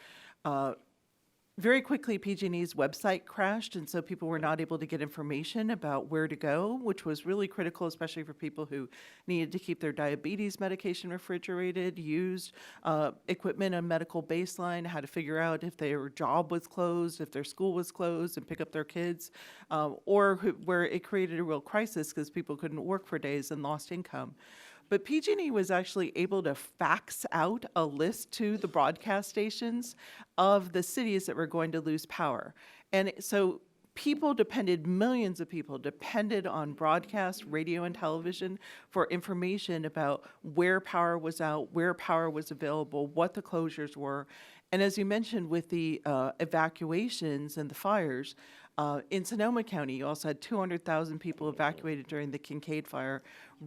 very quickly, PG&E's website crashed, and so people were not able to get information about where to go, which was really critical, especially for people who needed to keep their diabetes medication refrigerated, used equipment on medical baseline, how to figure out if their job was closed, if their school was closed, and pick up their kids, or where it created a real crisis because people couldn't work for days and lost income. But PG&E was actually able to fax out a list to the broadcast stations of the cities that were going to lose power. And so people depended, millions of people depended on broadcast, radio, and television for information about where power was out, where power was available, what the closures were. And as you mentioned with the evacuations and the fires, in Sonoma County, you also had 200,000 people evacuated during the Kincaid fire.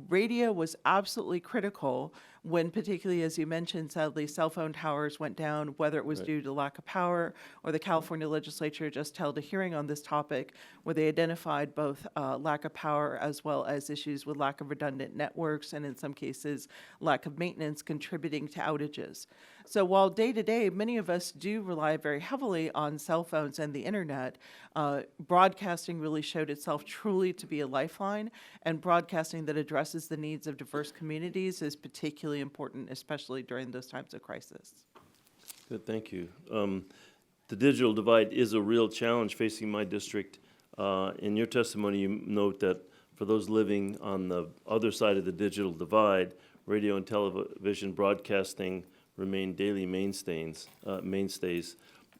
Radio was absolutely critical when, particularly as you mentioned, sadly, cell phone towers went down, whether it was due to lack of power or the California legislature just held a hearing on this topic where they identified both lack of power as well as issues with lack of redundant networks and in some cases lack of maintenance contributing to outages. So while day to day, many of us do rely very heavily on cell phones and the internet, broadcasting really showed itself truly to be a lifeline, and broadcasting that addresses the needs of diverse communities is particularly important, especially during those times of crisis. Good, thank you. The digital divide is a real challenge facing my district. In your testimony, you note that for those living on the other side of the digital divide, radio and television broadcasting remain daily mainstays.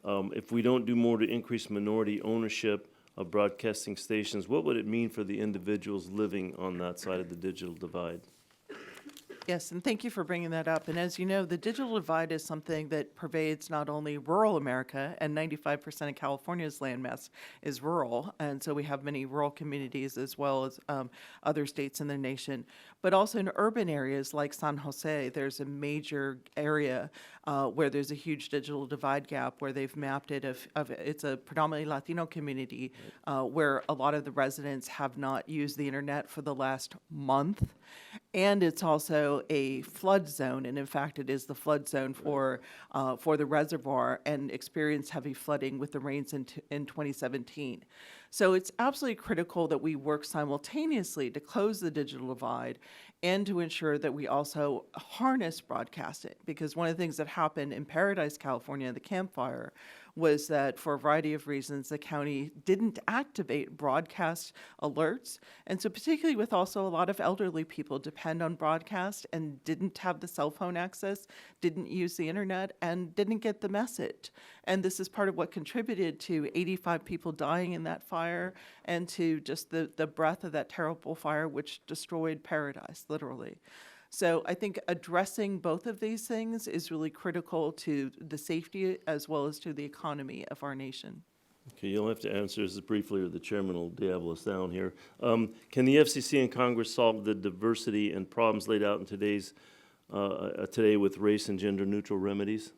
If we don't do more to increase minority ownership of broadcasting stations, what would it mean for the individuals living on that side of the digital divide? Yes, and thank you for bringing that up. And as you know, the digital divide is something that pervades not only rural America, and 95% of California's landmass is rural, and so we have many rural communities as well as other states in the nation, but also in urban areas like San Jose, there's a major area where there's a huge digital divide gap where they've mapped it. It's a predominantly Latino community where a lot of the residents have not used the internet for the last month. And it's also a flood zone, and in fact, it is the flood zone for the reservoir and experienced heavy flooding with the rains in 2017. So it's absolutely critical that we work simultaneously to close the digital divide and to ensure that we also harness broadcasting, because one of the things that happened in Paradise, California, the Camp Fire, was that for a variety of reasons, the county didn't activate broadcast alerts. And so particularly with also a lot of elderly people depend on broadcast and didn't have the cell phone access, didn't use the internet, and didn't get the message. And this is part of what contributed to 85 people dying in that fire and to just the breadth of that terrible fire which destroyed Paradise, literally. So I think addressing both of these things is really critical to the safety as well as to the economy of our nation. Okay, you'll have to answer this briefly or the chairman will gavel us down here. Can the FCC and Congress solve the diversity and problems laid out in today with race and gender neutral remedies?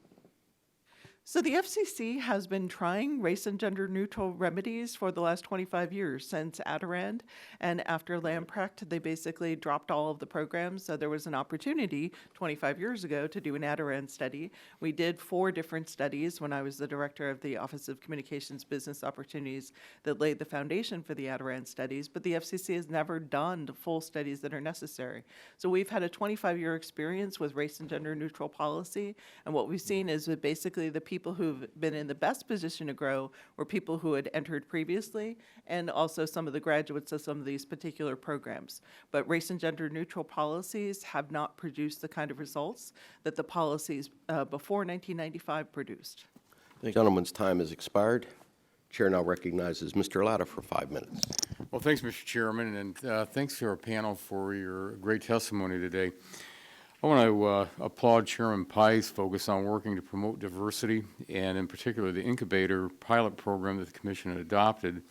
So the FCC has been trying race and gender neutral remedies for the last 25 years since Adirond, and after Lamprecht, they basically dropped all of the programs. So there was an opportunity 25 years ago to do an Adirond study. We did 4 different studies when I was the director of the Office of Communications Business Opportunities that laid the foundation for the Adirond studies, but the FCC has never done the full studies that are necessary. So we've had a 25-year experience with race and gender neutral policy, and what we've seen is that basically the people who've been in the best position to grow were people who had entered previously, and also some of the graduates of some of these particular programs. But race and gender neutral policies have not produced the kind of results that the policies before 1995 produced. Gentleman's time has expired. Chair now recognizes Mr. Latta for 5 minutes. Well, thanks, Mr. Chairman, and thanks to our panel for your great testimony today. I want to applaud Chairman Pai's focus on working to promote diversity, and in particular the incubator pilot program that the Commission had adopted,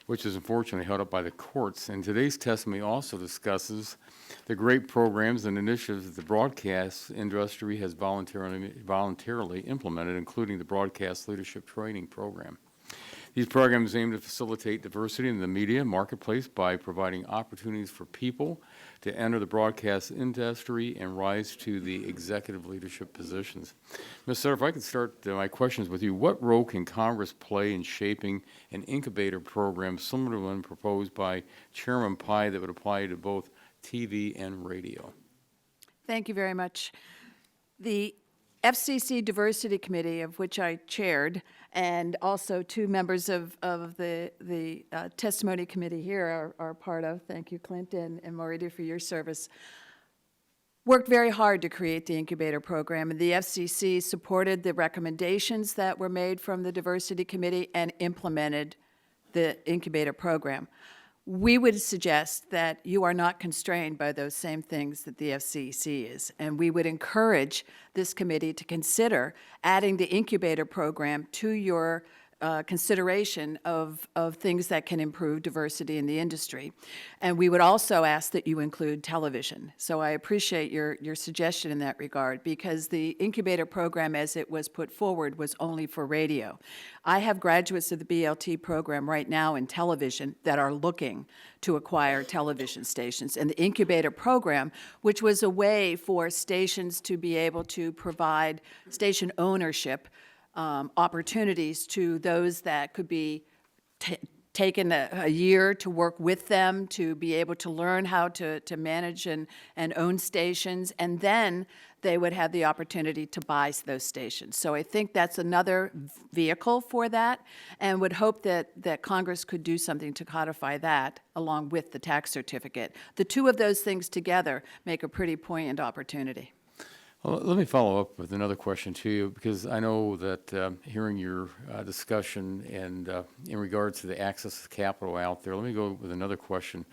which is unfortunately held up by the courts. And today's testimony also discusses the great programs and initiatives that the broadcast industry has voluntarily implemented, including the Broadcast Leadership Training Program. These programs aim to facilitate diversity in the media marketplace by providing opportunities for people to enter the broadcast industry and rise to the executive leadership positions. Ms. Sutter, if I could start my questions with you, what role can Congress play in shaping an incubator program similar to one proposed by Chairman Pai that would apply to both TV and radio? Thank you very much. The FCC Diversity Committee, of which I chaired, and also 2 members of the testimony committee here are part of. Thank you, Clint and Morita, for your service. Worked very hard to create the incubator program, and the FCC supported the recommendations that were made from the Diversity Committee and implemented the incubator program. We would suggest that you are not constrained by those same things that the FCC is, and we would encourage this committee to consider adding the incubator program to your consideration of things that can improve diversity in the industry. And we would also ask that you include television. So I appreciate your suggestion in that regard, because the incubator program as it was put forward was only for radio. I have graduates of the BLT program right now in television that are looking to acquire television stations. And the incubator program, which was a way for stations to be able to provide station ownership opportunities to those that could be taken a year to work with them, to be able to learn how to manage and own stations, and then they would have the opportunity to buy those stations. So I think that's another vehicle for that, and would hope that Congress could do something to codify that along with the tax certificate. The 2 of those things together make a pretty poignant opportunity. Well, let me follow up with another question to you, because I know that hearing your discussion and in regards to the access to capital out there, let me go with another question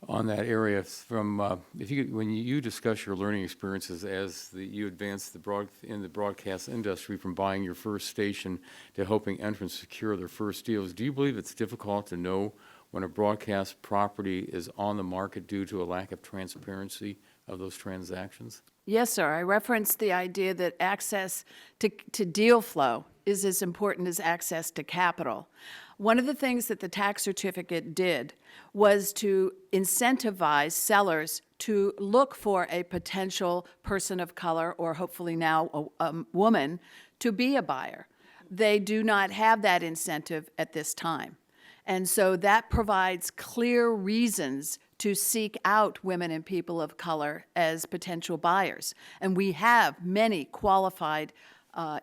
on that area. From if you could, when you discuss your learning experiences as you advance in the broadcast industry, from buying your first station to helping entrants secure their first deals, do you believe it's difficult to know when a broadcast property is on the market due to a lack of transparency of those transactions? Yes, sir. I referenced the idea that access to deal flow is as important as access to capital. One of the things that the tax certificate did was to incentivize sellers to look for a potential person of color, or hopefully now a woman, to be a buyer. They do not have that incentive at this time. And so that provides clear reasons to seek out women and people of color as potential buyers. And we have many qualified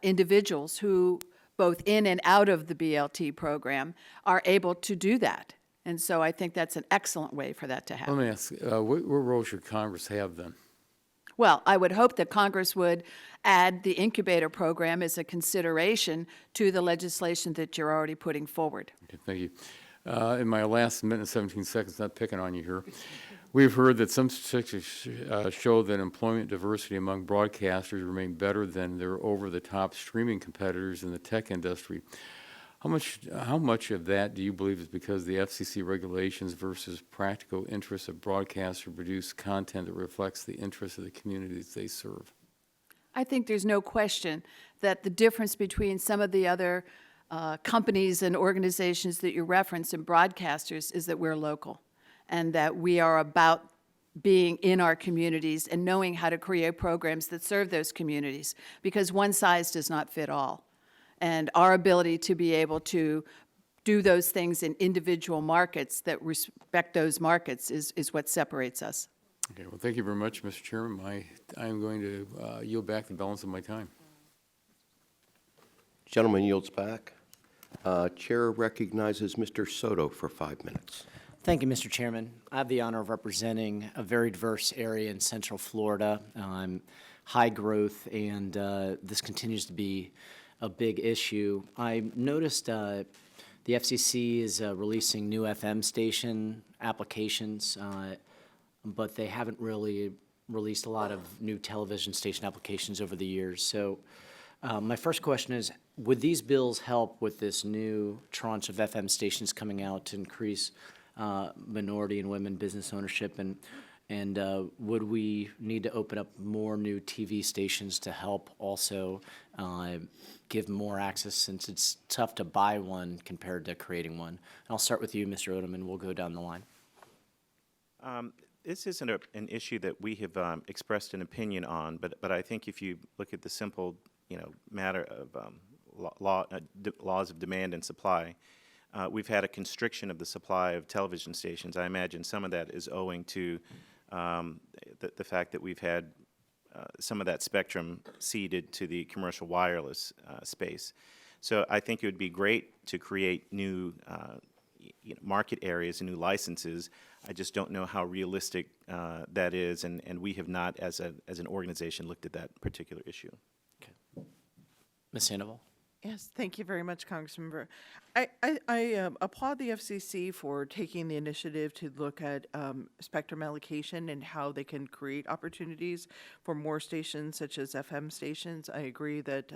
individuals who, both in and out of the BLT program, are able to do that. And so I think that's an excellent way for that to happen. Let me ask, what role should Congress have then? Well, I would hope that Congress would add the incubator program as a consideration to the legislation that you're already putting forward. Okay, thank you. In my last minute and 17 seconds, not picking on you here, we've heard that some statistics show that employment diversity among broadcasters remain better than their over-the-top streaming competitors in the tech industry. How much of that do you believe is because of the FCC regulations versus practical interests of broadcasters to produce content that reflects the interests of the communities they serve? I think there's no question that the difference between some of the other companies and organizations that you referenced and broadcasters is that we're local, and that we are about being in our communities and knowing how to create programs that serve those communities, because one size does not fit all. And our ability to be able to do those things in individual markets that respect those markets is what separates us. Okay, well, thank you very much, Mr. Chairman. I'm going to yield back the balance of my time. Gentleman yields back. Chair recognizes Mr. Soto for 5 minutes. Thank you, Mr. Chairman. I have the honor of representing a very diverse area in Central Florida, high growth, and this continues to be a big issue. I noticed the FCC is releasing new FM station applications, but they haven't really released a lot of new television station applications over the years. So my first question is, would these bills help with this new tranche of FM stations coming out to increase minority and women business ownership, and would we need to open up more new TV stations to help also give more access, since it's tough to buy one compared to creating one? I'll start with you, Mr. Odom, and we'll go down the line. This isn't an issue that we have expressed an opinion on, but I think if you look at the simple, matter of laws of demand and supply, we've had a constriction of the supply of television stations. I imagine some of that is owing to the fact that we've had some of that spectrum ceded to the commercial wireless space. So I think it would be great to create new market areas and new licenses. I just don't know how realistic that is, and we have not, as an organization, looked at that particular issue. Okay. Ms. Sandoval? Yes, thank you very much, Congressmember. I applaud the FCC for taking the initiative to look at spectrum allocation and how they can create opportunities for more stations, such as FM stations. I agree that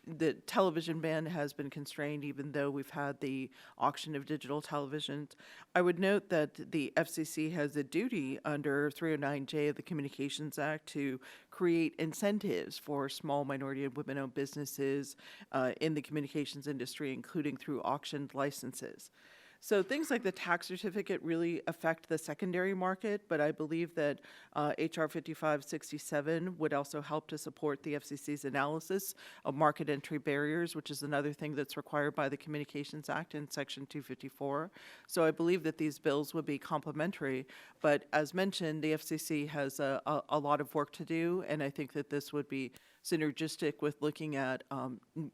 the television ban has been constrained, even though we've had the auction of digital televisions. I would note that the FCC has a duty under 309J of the Communications Act to create incentives for small minority and women-owned businesses in the communications industry, including through auctioned licenses. So things like the tax certificate really affect the secondary market, but I believe that HR 5567 would also help to support the FCC's analysis of market entry barriers, which is another thing that's required by the Communications Act in Section 254. So I believe that these bills would be complementary, but as mentioned, the FCC has a lot of work to do, and I think that this would be synergistic with looking at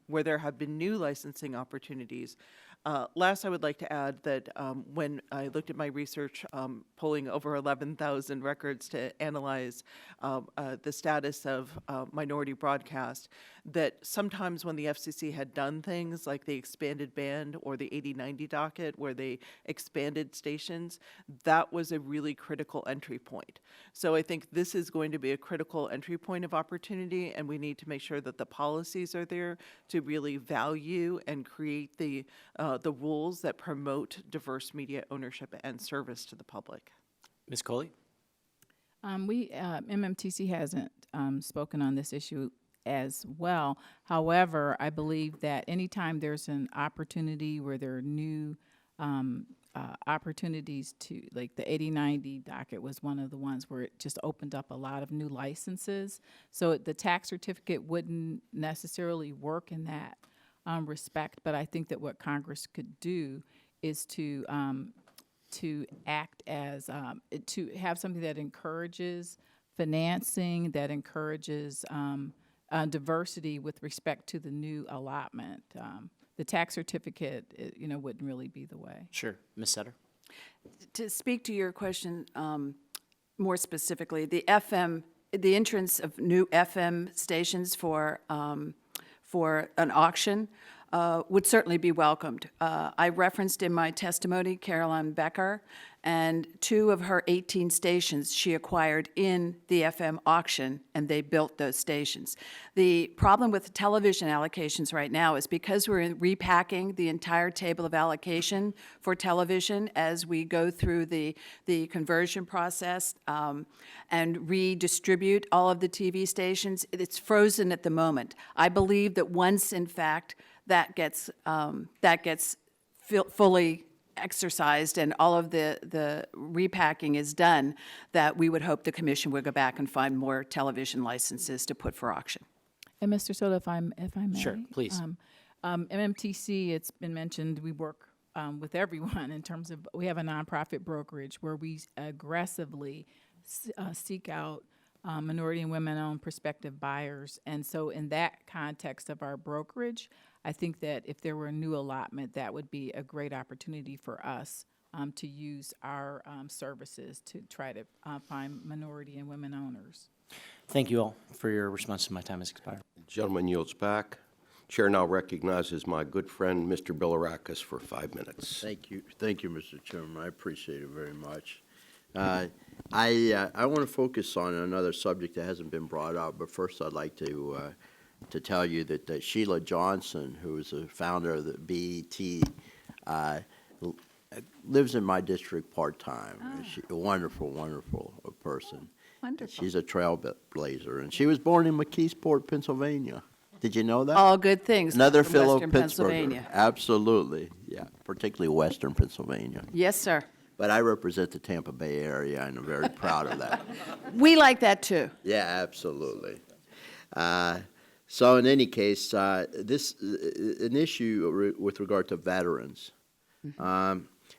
where there have been new licensing opportunities. Last, I would like to add that when I looked at my research, pulling over 11,000 records to analyze the status of minority broadcast, that sometimes when the FCC had done things like the expanded band or the 80/90 docket, where they expanded stations, that was a really critical entry point. So I think this is going to be a critical entry point of opportunity, and we need to make sure that the policies are there to really value and create the rules that promote diverse media ownership and service to the public. Ms. Coley? MMTC hasn't spoken on this issue as well. However, I believe that anytime there's an opportunity where there are new opportunities to, like the 80/90 docket was one of the ones where it just opened up a lot of new licenses. So the tax certificate wouldn't necessarily work in that respect, but I think that what Congress could do is to act as, to have something that encourages financing, that encourages diversity with respect to the new allotment. The tax certificate, wouldn't really be the way. Sure. Ms. Sutter? To speak to your question more specifically, the entrance of new FM stations for an auction would certainly be welcomed. I referenced in my testimony Caroline Becker, and 2 of her 18 stations she acquired in the FM auction, and they built those stations. The problem with the television allocations right now is because we're repacking the entire table of allocation for television as we go through the conversion process and redistribute all of the TV stations, it's frozen at the moment. I believe that once, in fact, that gets fully exercised and all of the repacking is done, that we would hope the commission would go back and find more television licenses to put for auction. And Mr. Soto, if I may. Sure, please. MMTC, it's been mentioned, we work with everyone in terms of, we have a nonprofit brokerage where we aggressively seek out minority and women-owned prospective buyers. And so in that context of our brokerage, I think that if there were a new allotment, that would be a great opportunity for us to use our services to try to find minority and women owners. Thank you all for your response to my time has expired. Gentleman yields back. Chair now recognizes my good friend, Mr. Bilirakis, for 5 minutes. Thank you, Mr. Chairman. I appreciate it very much. I want to focus on another subject that hasn't been brought up, but first I'd like to tell you that Sheila Johnson, who is the founder of the BET, lives in my district part-time. She's a wonderful, wonderful person. Wonderful. She's a trailblazer, and she was born in McKeesport, Pennsylvania. Did you know that? All good things. Another from fellow Western Pittsburgher. Pennsylvania. Absolutely, yeah, particularly Western Pennsylvania. Yes, sir. But I represent the Tampa Bay area, and I'm very proud of that. We like that, too. Yeah, absolutely. So in any case, this an issue with regard to veterans.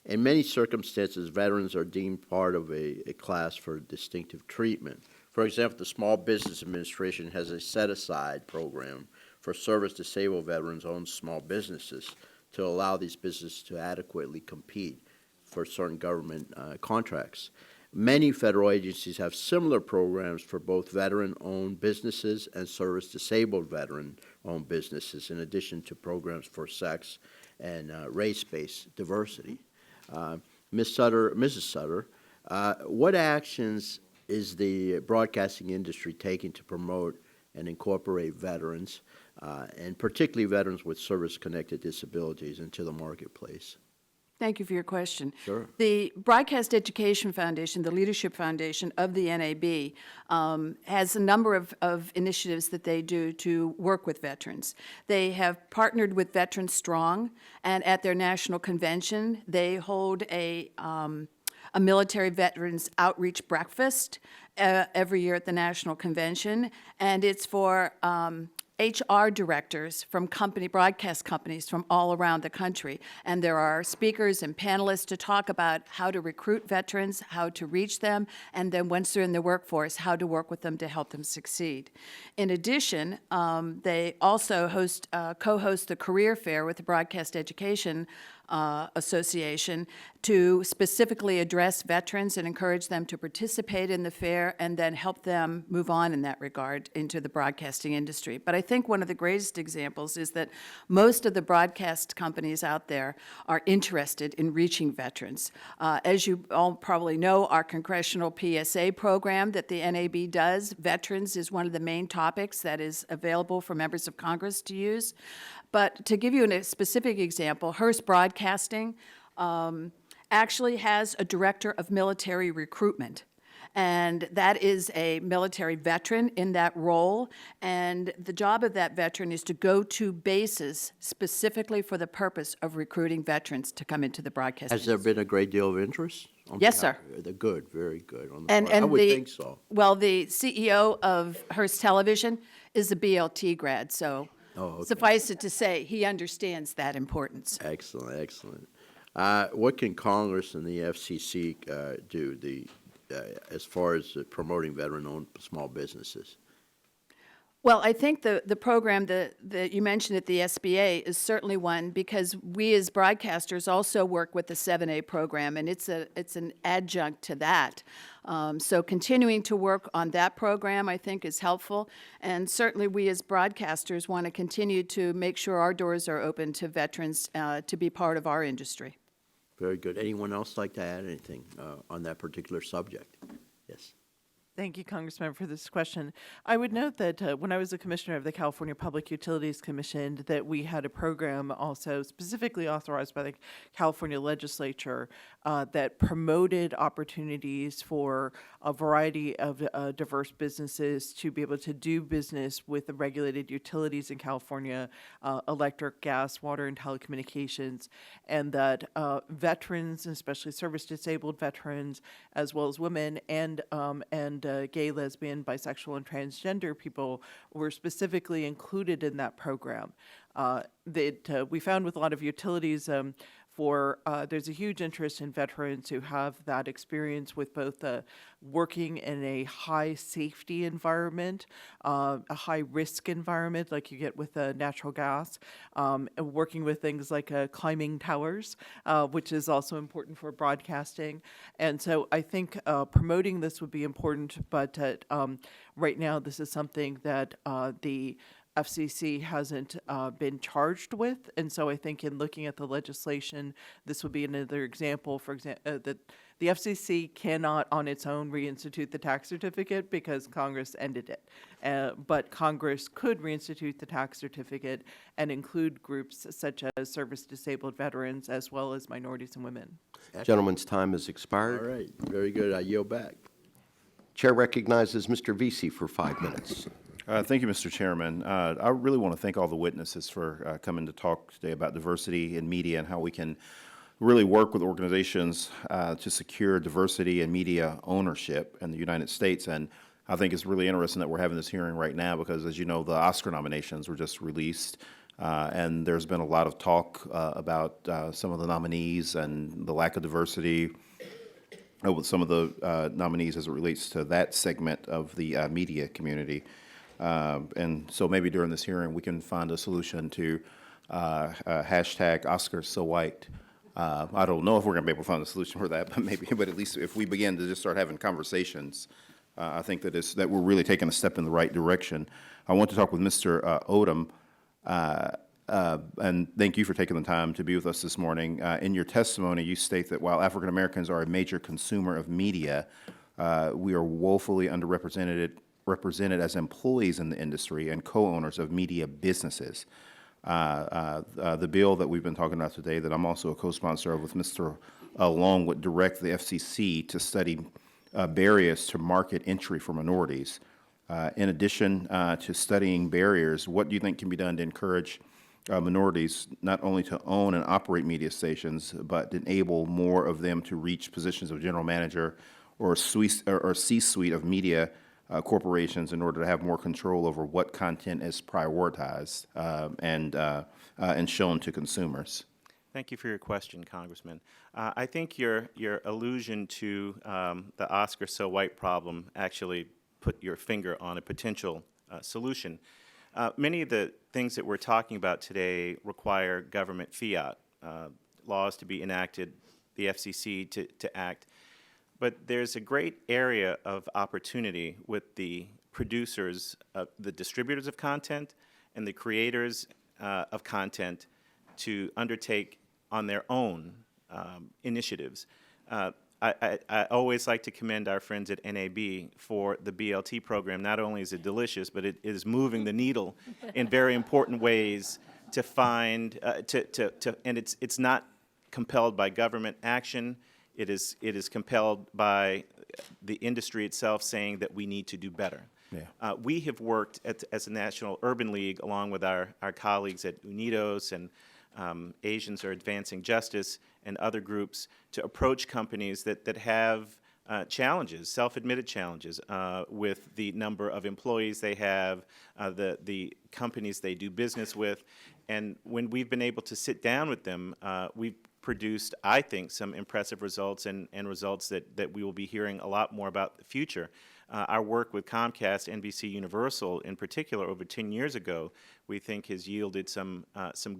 In many circumstances, veterans are deemed part of a class for distinctive treatment. For example, the Small Business Administration has a set-aside program for service-disabled veterans-owned small businesses to allow these businesses to adequately compete for certain government contracts. Many federal agencies have similar programs for both veteran-owned businesses and service-disabled veteran-owned businesses, in addition to programs for sex and race-based diversity. Mrs. Sutter, what actions is the broadcasting industry taking to promote and incorporate veterans, and particularly veterans with service-connected disabilities, into the marketplace? Thank you for your question. Sure. The Broadcast Education Foundation, the Leadership Foundation of the NAB, has a number of initiatives that they do to work with veterans. They have partnered with Veterans Strong, and at their national convention, they hold a military veterans outreach breakfast every year at the national convention, and it's for HR directors from broadcast companies from all around the country. And there are speakers and panelists to talk about how to recruit veterans, how to reach them, and then once they're in the workforce, how to work with them to help them succeed. In addition, they also co-host the Career Fair with the Broadcast Education Association to specifically address veterans and encourage them to participate in the fair and then help them move on in that regard into the broadcasting industry. But I think one of the greatest examples is that most of the broadcast companies out there are interested in reaching veterans. As you all probably know, our congressional PSA program that the NAB does, veterans is one of the main topics that is available for members of Congress to use. But to give you a specific example, Hearst Broadcasting actually has a director of military recruitment. And that is a military veteran in that role. And the job of that veteran is to go to bases specifically for the purpose of recruiting veterans to come into the broadcast Has there been a great deal of interest? Yes, sir. Good, very good. And I would think so. Well, the CEO of Hearst Television is a BLT grad, so suffice it to say, he understands that importance. Excellent, excellent. What can Congress and the FCC do as far as promoting veteran-owned small businesses? Well, I think the program that you mentioned at the SBA is certainly one, because we as broadcasters also work with the 7A program, and it's an adjunct to that. So continuing to work on that program, I think, is helpful. And certainly we as broadcasters want to continue to make sure our doors are open to veterans to be part of our industry. Very good. Anyone else like to add anything on that particular subject? Yes. Thank you, Congressman, for this question. I would note that when I was a commissioner of the California Public Utilities Commission, that we had a program also specifically authorized by the California legislature that promoted opportunities for a variety of diverse businesses to be able to do business with the regulated utilities in California, electric, gas, water, and telecommunications, and that veterans, especially service-disabled veterans, as well as women and gay, lesbian, bisexual, and transgender people were specifically included in that program. We found with a lot of utilities there's a huge interest in veterans who have that experience with both working in a high safety environment, a high risk environment like you get with natural gas, and working with things like climbing towers, which is also important for broadcasting. And so I think promoting this would be important, but right now this is something that the FCC hasn't been charged with, and so I think in looking at the legislation, this would be another example. For example, that the FCC cannot on its own reinstitute the tax certificate because Congress ended it, but Congress could reinstitute the tax certificate and include groups such as service-disabled veterans as well as minorities and women. Gentleman's time has expired. All right. Very good. I yield back. Chair recognizes Mr. Vesey for 5 minutes. Thank you, Mr. Chairman. I really want to thank all the witnesses for coming to talk today about diversity in media and how we can really work with organizations to secure diversity in media ownership in the United States. And I think it's really interesting that we're having this hearing right now because, as you know, the Oscar nominations were just released. And there's been a lot of talk about some of the nominees and the lack of diversity with some of the nominees as it relates to that segment of the media community. And so maybe during this hearing, we can find a solution to hashtag Oscars So White. I don't know if we're going to be able to find a solution for that, but at least if we begin to just start having conversations, I think that we're really taking a step in the right direction. I want to talk with Mr. Odom, and thank you for taking the time to be with us this morning. In your testimony, you state that while African Americans are a major consumer of media, we are woefully underrepresented as employees in the industry and co-owners of media businesses. The bill that we've been talking about today that I'm also a co-sponsor of with Mr. Long would direct the FCC to study barriers to market entry for minorities. In addition to studying barriers, what do you think can be done to encourage minorities not only to own and operate media stations, but enable more of them to reach positions of general manager or C-suite of media corporations in order to have more control over what content is prioritized and shown to consumers? Thank you for your question, Congressman. I think your allusion to the Oscar So White problem actually put your finger on a potential solution. Many of the things that we're talking about today require government fiat, laws to be enacted, the FCC to act. But there's a great area of opportunity with the producers, the distributors of content, and the creators of content to undertake on their own initiatives. I always like to commend our friends at NAB for the BLT program. Not only is it delicious, but it is moving the needle in very important ways to find, and it's not compelled by government action. It is compelled by the industry itself saying that we need to do better. Yeah. We have worked as a National Urban League along with our colleagues at UNIDOS and Asians Are Advancing Justice and other groups to approach companies that have challenges, self-admitted challenges with the number of employees they have, the companies they do business with, And when we've been able to sit down with them, we've produced, I think, some impressive results and results that we will be hearing a lot more about in the future. Our work with Comcast, NBC Universal in particular over 10 years ago, we think has yielded some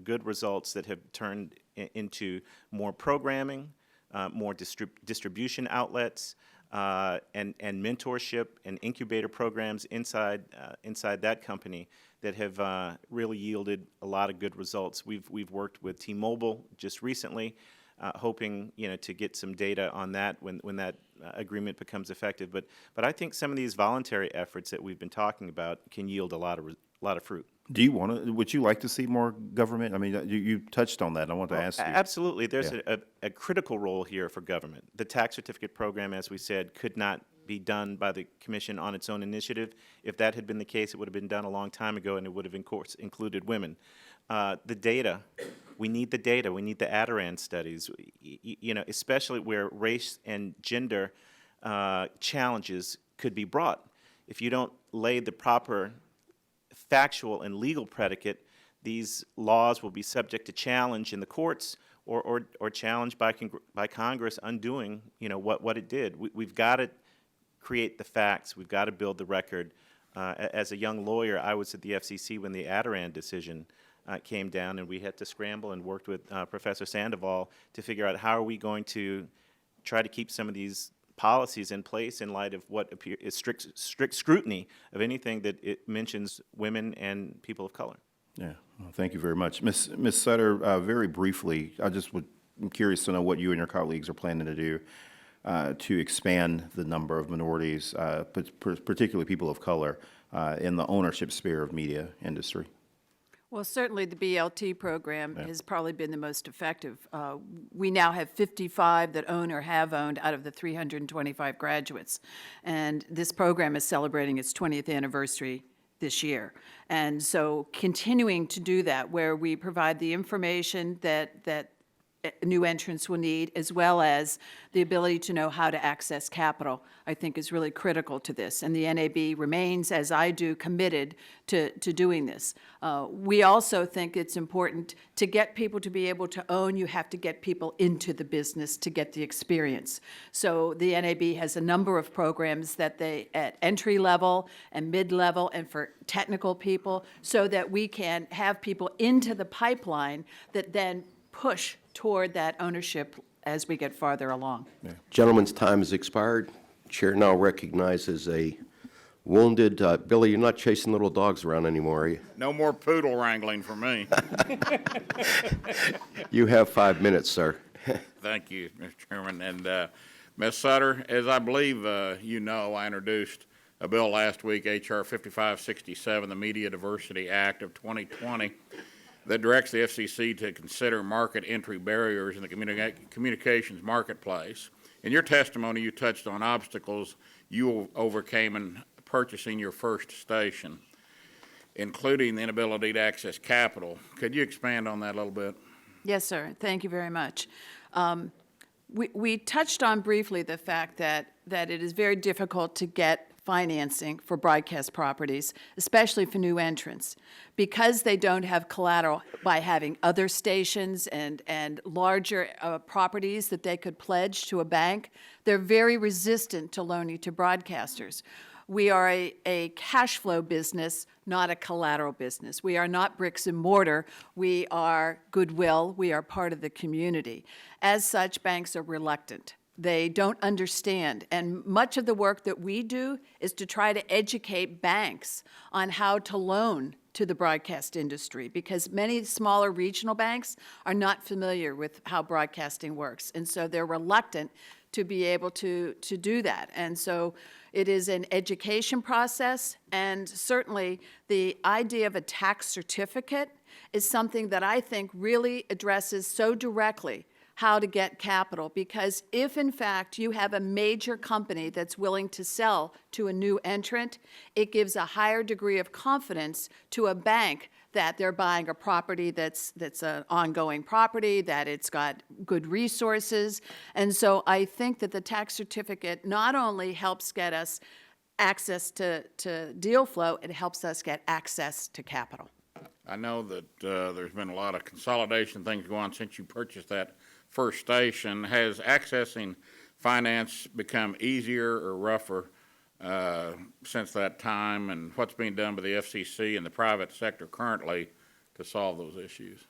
good results that have turned into more programming, more distribution outlets, and mentorship and incubator programs inside that company that have really yielded a lot of good results. We've worked with T-Mobile just recently, hoping to get some data on that when that agreement becomes effective. But I think some of these voluntary efforts that we've been talking about can yield a lot of fruit. Do you want to, would you like to see more government? I mean, you touched on that, and I want to ask you. Absolutely. There's a critical role here for government. The tax certificate program, as we said, could not be done by the Commission on its own initiative. If that had been the case, it would have been done a long time ago, and it would have, of course, included women. The data, we need the data. We need the Adirond studies, especially where race and gender challenges could be brought. If you don't lay the proper factual and legal predicate, these laws will be subject to challenge in the courts or challenge by Congress undoing what it did. We've got to create the facts. We've got to build the record. As a young lawyer, I was at the FCC when the Adirond decision came down, and we had to scramble and worked with Professor Sandoval to figure out how are we going to try to keep some of these policies in place in light of what is strict scrutiny of anything that it mentions women and people of color. Yeah, well, thank you very much. Ms. Sutter, very briefly, I'm curious to know what you and your colleagues are planning to do to expand the number of minorities, particularly people of color, in the ownership sphere of media industry. Well, certainly the BLT program has probably been the most effective. We now have 55 that own or have owned out of the 325 graduates. And this program is celebrating its 20th anniversary this year. And so continuing to do that, where we provide the information that new entrants will need, as well as the ability to know how to access capital, I think is really critical to this. And the NAB remains, as I do, committed to doing this. We also think it's important to get people to be able to own. You have to get people into the business to get the experience. So the NAB has a number of programs that they, at entry level and mid-level and for technical people, so that we can have people into the pipeline that then push toward that ownership as we get farther along. Yeah. Gentleman's time has expired. Chair now recognizes a wounded, Billy, you're not chasing little dogs around anymore, are you? No more poodle wrangling for me. You have 5 minutes, sir. Thank you, Mr. Chairman. And Ms. Sutter, as I believe you know, I introduced a bill last week, H.R. 5567, the Media Diversity Act of 2020, that directs the FCC to consider market entry barriers in the communications marketplace. In your testimony, you touched on obstacles you overcame in purchasing your first station, including the inability to access capital. Could you expand on that a little bit? Yes, sir. Thank you very much. We touched on briefly the fact that it is very difficult to get financing for broadcast properties, especially for new entrants, because they don't have collateral by having other stations and larger properties that they could pledge to a bank. They're very resistant to loaning to broadcasters. We are a cash flow business, not a collateral business. We are not bricks and mortar. We are goodwill. We are part of the community. As such, banks are reluctant. They don't understand. And much of the work that we do is to try to educate banks on how to loan to the broadcast industry, because many smaller regional banks are not familiar with how broadcasting works. And so they're reluctant to be able to do that. And so it is an education process, and certainly the idea of a tax certificate is something that I think really addresses so directly how to get capital, because if in fact you have a major company that's willing to sell to a new entrant, it gives a higher degree of confidence to a bank that they're buying a property that's an ongoing property, that it's got good resources. And so I think that the tax certificate not only helps get us access to deal flow, it helps us get access to capital. I know that there's been a lot of consolidation things going on since you purchased that first station. Has accessing finance become easier or rougher since that time, and what's being done by the FCC and the private sector currently to solve those issues?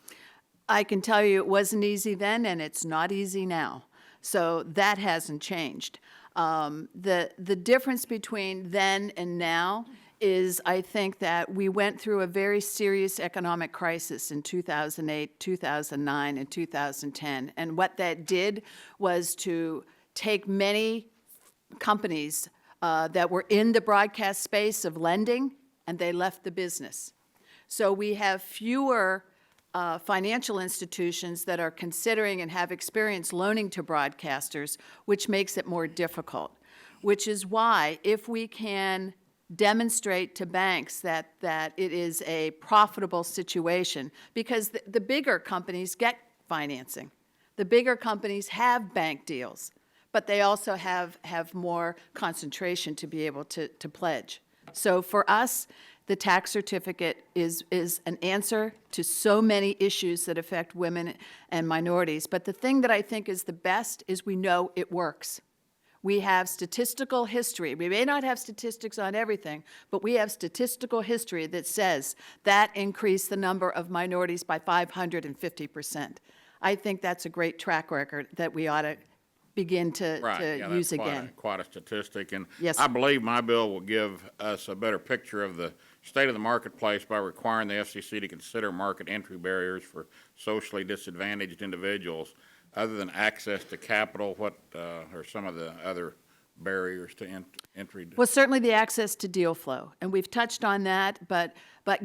I can tell you it wasn't easy then, and it's not easy now. So that hasn't changed. The difference between then and now is, I think, that we went through a very serious economic crisis in 2008, 2009, and 2010. And what that did was to take many companies that were in the broadcast space of lending, and they left the business. So we have fewer financial institutions that are considering and have experience loaning to broadcasters, which makes it more difficult. Which is why, if we can demonstrate to banks that it is a profitable situation, because the bigger companies get financing. The bigger companies have bank deals, but they also have more concentration to be able to pledge. So for us, the tax certificate is an answer to so many issues that affect women and minorities. But the thing that I think is the best is we know it works. We have statistical history. We may not have statistics on everything, but we have statistical history that says that increased the number of minorities by 550%. I think that's a great track record that we ought to begin to use again. Quite a statistic, and Yes. I believe my bill will give us a better picture of the state of the marketplace by requiring the FCC to consider market entry barriers for socially disadvantaged individuals. Other than access to capital, what are some of the other barriers to entry? Well, certainly the access to deal flow, and we've touched on that, but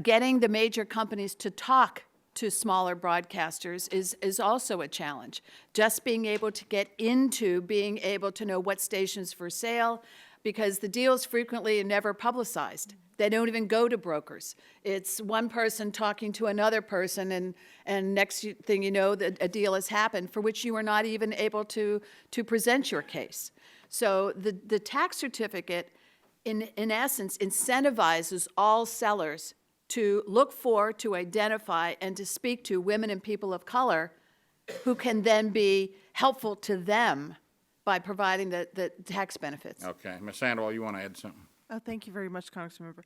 getting the major companies to talk to smaller broadcasters is also a challenge. Just being able to get into being able to know what station's for sale, because the deals frequently are never publicized. They don't even go to brokers. It's one person talking to another person, and next thing you know, a deal has happened for which you are not even able to present your case. So the tax certificate, in essence, incentivizes all sellers to look for, to identify, and to speak to women and people of color who can then be helpful to them by providing the tax benefits. Okay. Ms. Sandoval, you want to add something? Thank you very much, Congressmember.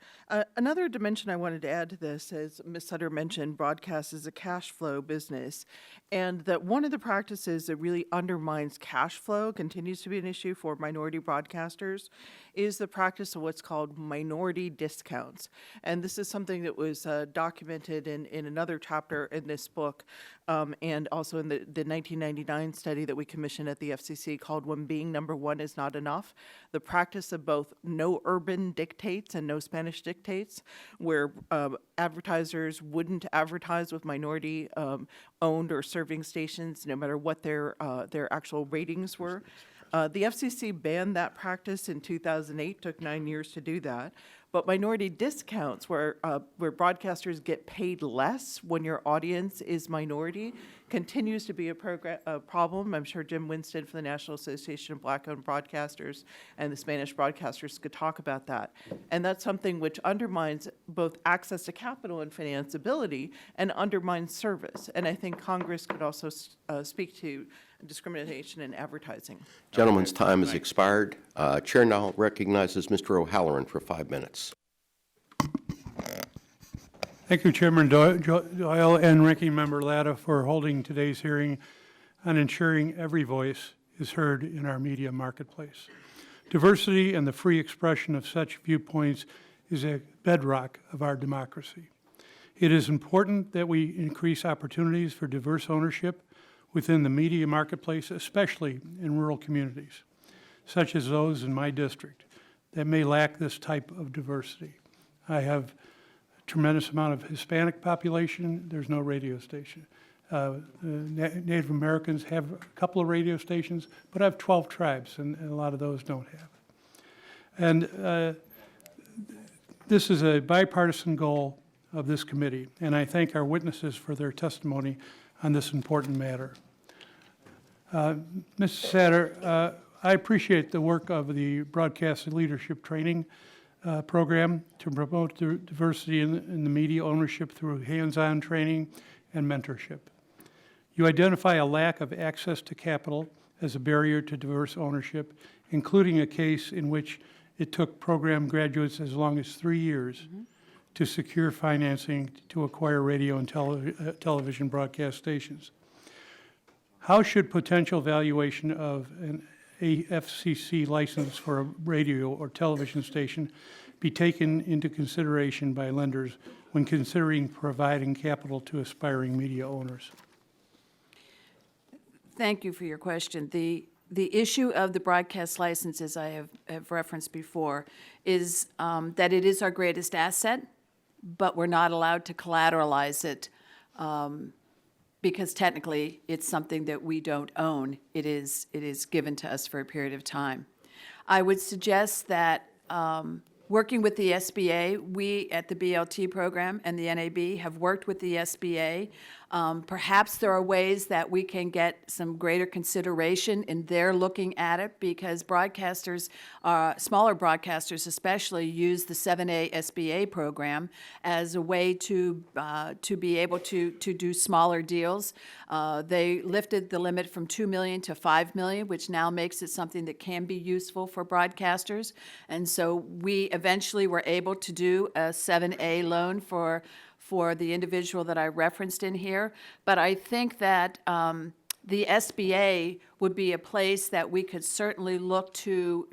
Another dimension I wanted to add to this, as Ms. Sutter mentioned, broadcast is a cash flow business, and that one of the practices that really undermines cash flow, continues to be an issue for minority broadcasters, is the practice of what's called minority discounts. And this is something that was documented in another chapter in this book, and also in the 1999 study that we commissioned at the FCC called When Being Number One Is Not Enough. The practice of both no urban dictates and no Spanish dictates, where advertisers wouldn't advertise with minority owned or serving stations, no matter what their actual ratings were. The FCC banned that practice in 2008, took 9 years to do that. But minority discounts, where broadcasters get paid less when your audience is minority, continues to be a problem. I'm sure Jim Winston from the National Association of Black-Owned Broadcasters and the Spanish broadcasters could talk about that. And that's something which undermines both access to capital and financeability and undermines service. And I think Congress could also speak to discrimination in advertising. Gentleman's time has expired. Chair now recognizes Mr. O'Halloran for 5 minutes. Thank you, Chairman Doyle and Ranking Member Latta, for holding today's hearing on ensuring every voice is heard in our media marketplace. Diversity and the free expression of such viewpoints is a bedrock of our democracy. It is important that we increase opportunities for diverse ownership within the media marketplace, especially in rural communities, such as those in my district that may lack this type of diversity. I have a tremendous amount of Hispanic population. There's no radio station. Native Americans have a couple of radio stations, but I have 12 tribes, and a lot of those don't have. And this is a bipartisan goal of this committee, and I thank our witnesses for their testimony on this important matter. Mr. Satter, I appreciate the work of the Broadcast Leadership Training program to promote diversity in the media ownership through hands-on training and mentorship. You identify a lack of access to capital as a barrier to diverse ownership, including a case in which it took program graduates as long as 3 years to secure financing to acquire radio and television broadcast stations. How should potential valuation of an FCC license for a radio or television station be taken into consideration by lenders when considering providing capital to aspiring media owners? Thank you for your question. The issue of the broadcast license, as I have referenced before, is that it is our greatest asset, but we're not allowed to collateralize it because technically it's something that we don't own. It is given to us for a period of time. I would suggest that working with the SBA, we at the BLT program and the NAB have worked with the SBA. Perhaps there are ways that we can get some greater consideration in their looking at it, because broadcasters, smaller broadcasters especially, use the 7A SBA program as a way to be able to do smaller deals. They lifted the limit from $2 million to $5 million, which now makes it something that can be useful for broadcasters. And so we eventually were able to do a 7A loan for the individual that I referenced in here. But I think that the SBA would be a place that we could certainly look to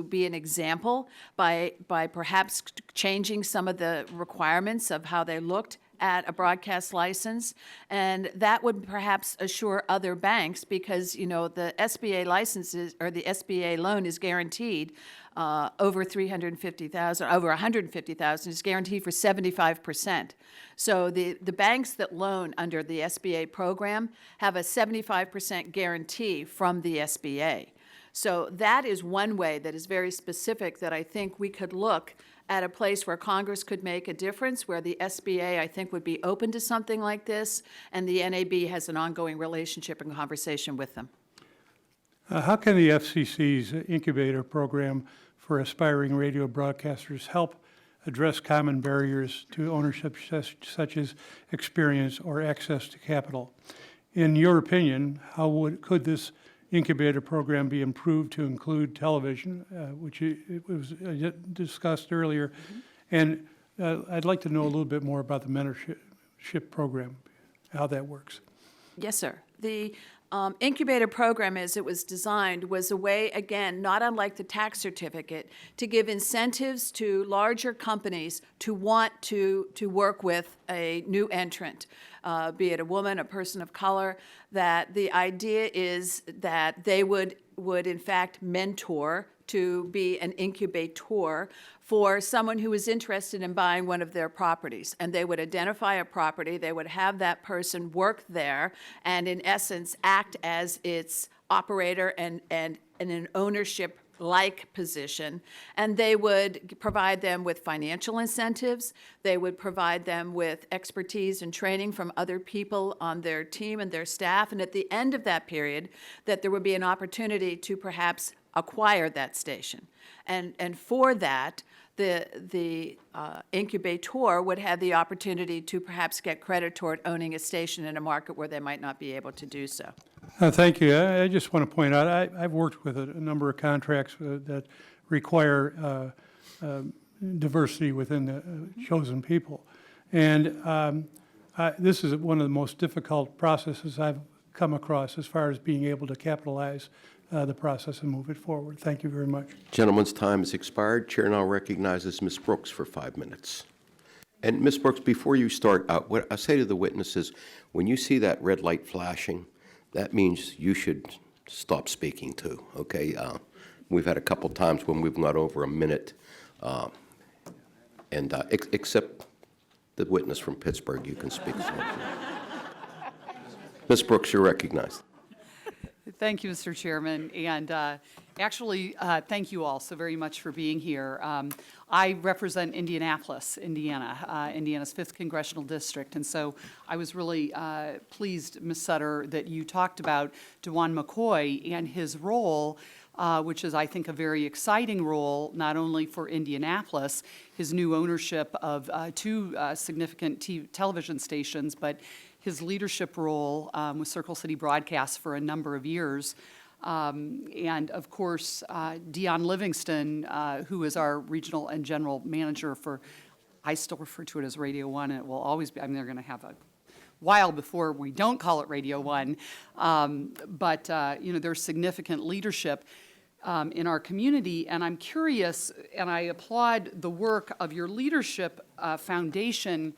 be an example by perhaps changing some of the requirements of how they looked at a broadcast license. And that would perhaps assure other banks, because, you know, the SBA licenses or the SBA loan is guaranteed over $350,000, over $150,000 is guaranteed for 75%. So the banks that loan under the SBA program have a 75% guarantee from the SBA. So that is one way that is very specific that I think we could look at a place where Congress could make a difference, where the SBA, I think, would be open to something like this, and the NAB has an ongoing relationship and conversation with them. How can the FCC's incubator program for aspiring radio broadcasters help address common barriers to ownership such as experience or access to capital? In your opinion, how could this incubator program be improved to include television, which it was discussed earlier? And I'd like to know a little bit more about the mentorship program, how that works. Yes, sir. The incubator program, as it was designed, was a way, again, not unlike the tax certificate, to give incentives to larger companies to want to work with a new entrant, be it a woman, a person of color. That the idea is that they would in fact mentor to be an incubator for someone who is interested in buying one of their properties. And they would identify a property, they would have that person work there, and in essence act as its operator and in an ownership-like position. And they would provide them with financial incentives, they would provide them with expertise and training from other people on their team and their staff, and at the end of that period, that there would be an opportunity to perhaps acquire that station. And for that, the incubator would have the opportunity to perhaps get credit toward owning a station in a market where they might not be able to do so. Thank you. I just want to point out, I've worked with a number of contracts that require diversity within the chosen people. And this is one of the most difficult processes I've come across as far as being able to capitalize the process and move it forward. Thank you very much. Gentleman's time has expired. Chair now recognizes Ms. Brooks for 5 minutes. And Ms. Brooks, before you start, what I say to the witnesses, when you see that red light flashing, that means you should stop speaking too, okay? We've had a couple times when we've gone over a minute, except the witness from Pittsburgh, you can speak. Ms. Brooks, you're recognized. Thank you, Mr. Chairman. And Actually, thank you all so very much for being here. I represent Indianapolis, Indiana, Indiana's 5th Congressional District, and so I was really pleased, Ms. Sutter, that you talked about DeJuan McCoy and his role, which is, I think, a very exciting role, not only for Indianapolis, his new ownership of 2 significant television stations, but his leadership role with Circle City Broadcast for a number of years. And of course, Dion Livingston, who is our regional and general manager for, I still refer to it as Radio 1, and it will always be, I mean, they're going to have a while before we don't call it Radio 1. But you know, there's significant leadership in our community, and I'm curious, and I applaud the work of your leadership foundation.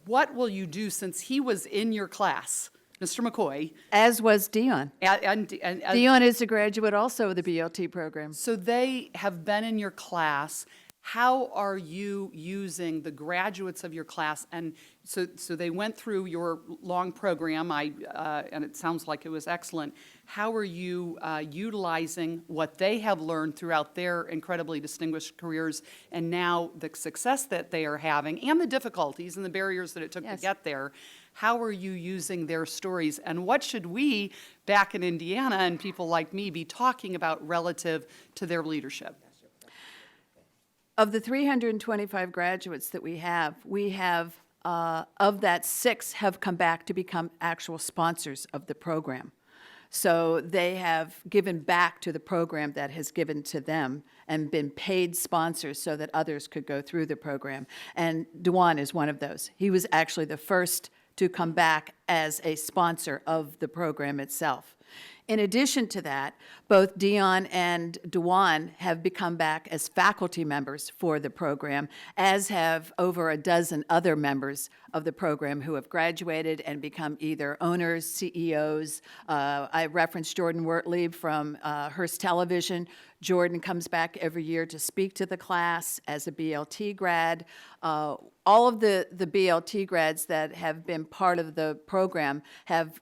What will you do, since he was in your class, Mr. McCoy? As was Dion. And Dion is a graduate also of the BLT program. so they have been in your class. How are you using the graduates of your class? And so they went through your long program, and it sounds like it was excellent. How are you utilizing what they have learned throughout their incredibly distinguished careers, and now the success that they are having, and the difficulties and the barriers that it took to get there? How are you using their stories, and what should we back in Indiana and people like me be talking about relative to their leadership? Of the 325 graduates that we have, of that, 6 have come back to become actual sponsors of the program. So they have given back to the program that has given to them and been paid sponsors so that others could go through the program. And DeJuan is one of those. He was actually the first to come back as a sponsor of the program itself. In addition to that, both Dion and DeJuan have become back as faculty members for the program, as have over a dozen other members of the program who have graduated and become either owners, CEOs. I referenced Jordan Wertlieb from Hearst Television. Jordan comes back every year to speak to the class as a BLT grad. All of the BLT grads that have been part of the program have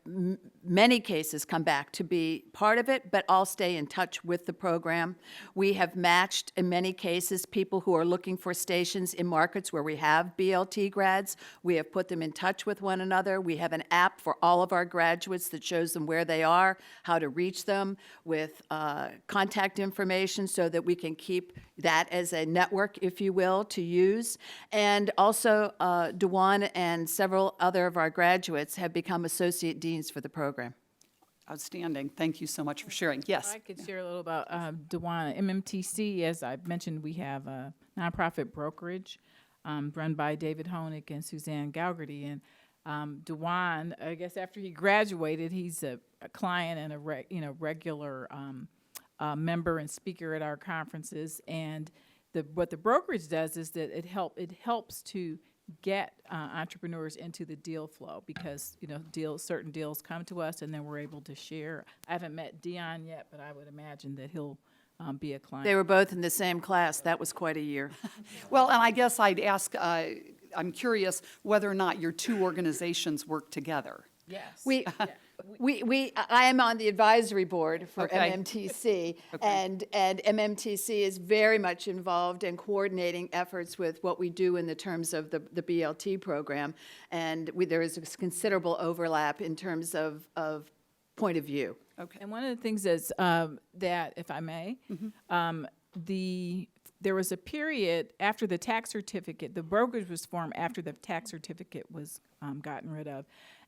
many cases come back to be part of it, but all stay in touch with the program. We have matched, in many cases, people who are looking for stations in markets where we have BLT grads. We have put them in touch with one another. We have an app for all of our graduates that shows them where they are, how to reach them, with contact information so that we can keep that as a network, if you will, to use. And also, DeJuan and several other of our graduates have become associate deans for the program. Outstanding. Thank you so much for sharing. Yes. I could share a little about DeJuan. MMTC, as I mentioned, we have a nonprofit brokerage run by David Honig and Suzanne Gaugerty. And DeJuan, I guess after he graduated, he's a client and a regular member and speaker at our conferences. And what the brokerage does is that it helps to get entrepreneurs into the deal flow, because certain deals come to us and then we're able to share. I haven't met Dion yet, but I would imagine that he'll be a client. They were both in the same class. That was quite a year. Well, and I guess I'd ask, I'm curious whether or not your 2 organizations work together. Yes. I am on the advisory board for Okay. MMTC, and MMTC is very much involved in coordinating efforts with what we do in the terms of the BLT program, and there is a considerable overlap in terms of point of view. Okay. And one of the things is that, if I may, there was a period after the tax certificate, the brokerage was formed after the tax certificate was gotten rid of.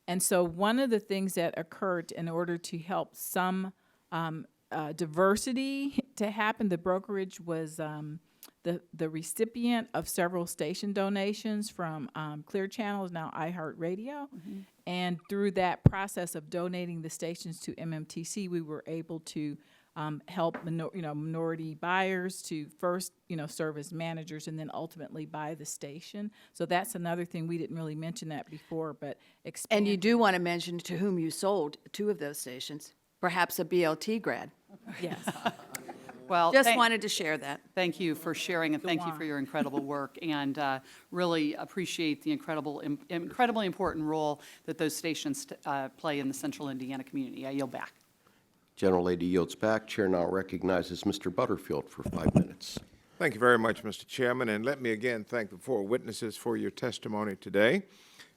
And so one of the things that occurred in order to help some diversity to happen, the brokerage was the recipient of several station donations from Clear Channel, now iHeartRadio. Mm-hmm. And through that process of donating the stations to MMTC, we were able to help minority buyers to first serve as managers and then ultimately buy the station. So that's another thing. We didn't really mention that before, but And you do want to mention to whom you sold 2 of those stations, perhaps a BLT grad. Yes. Well, Just wanted to share that. Thank you for sharing, and thank you for your incredible work, and really appreciate the incredibly important role that those stations play in the central Indiana community. I yield back. Gentlelady yields back. Chair now recognizes Mr. Butterfield for 5 minutes. Thank you very much, Mr. Chairman, and let me again thank the four witnesses for your testimony today.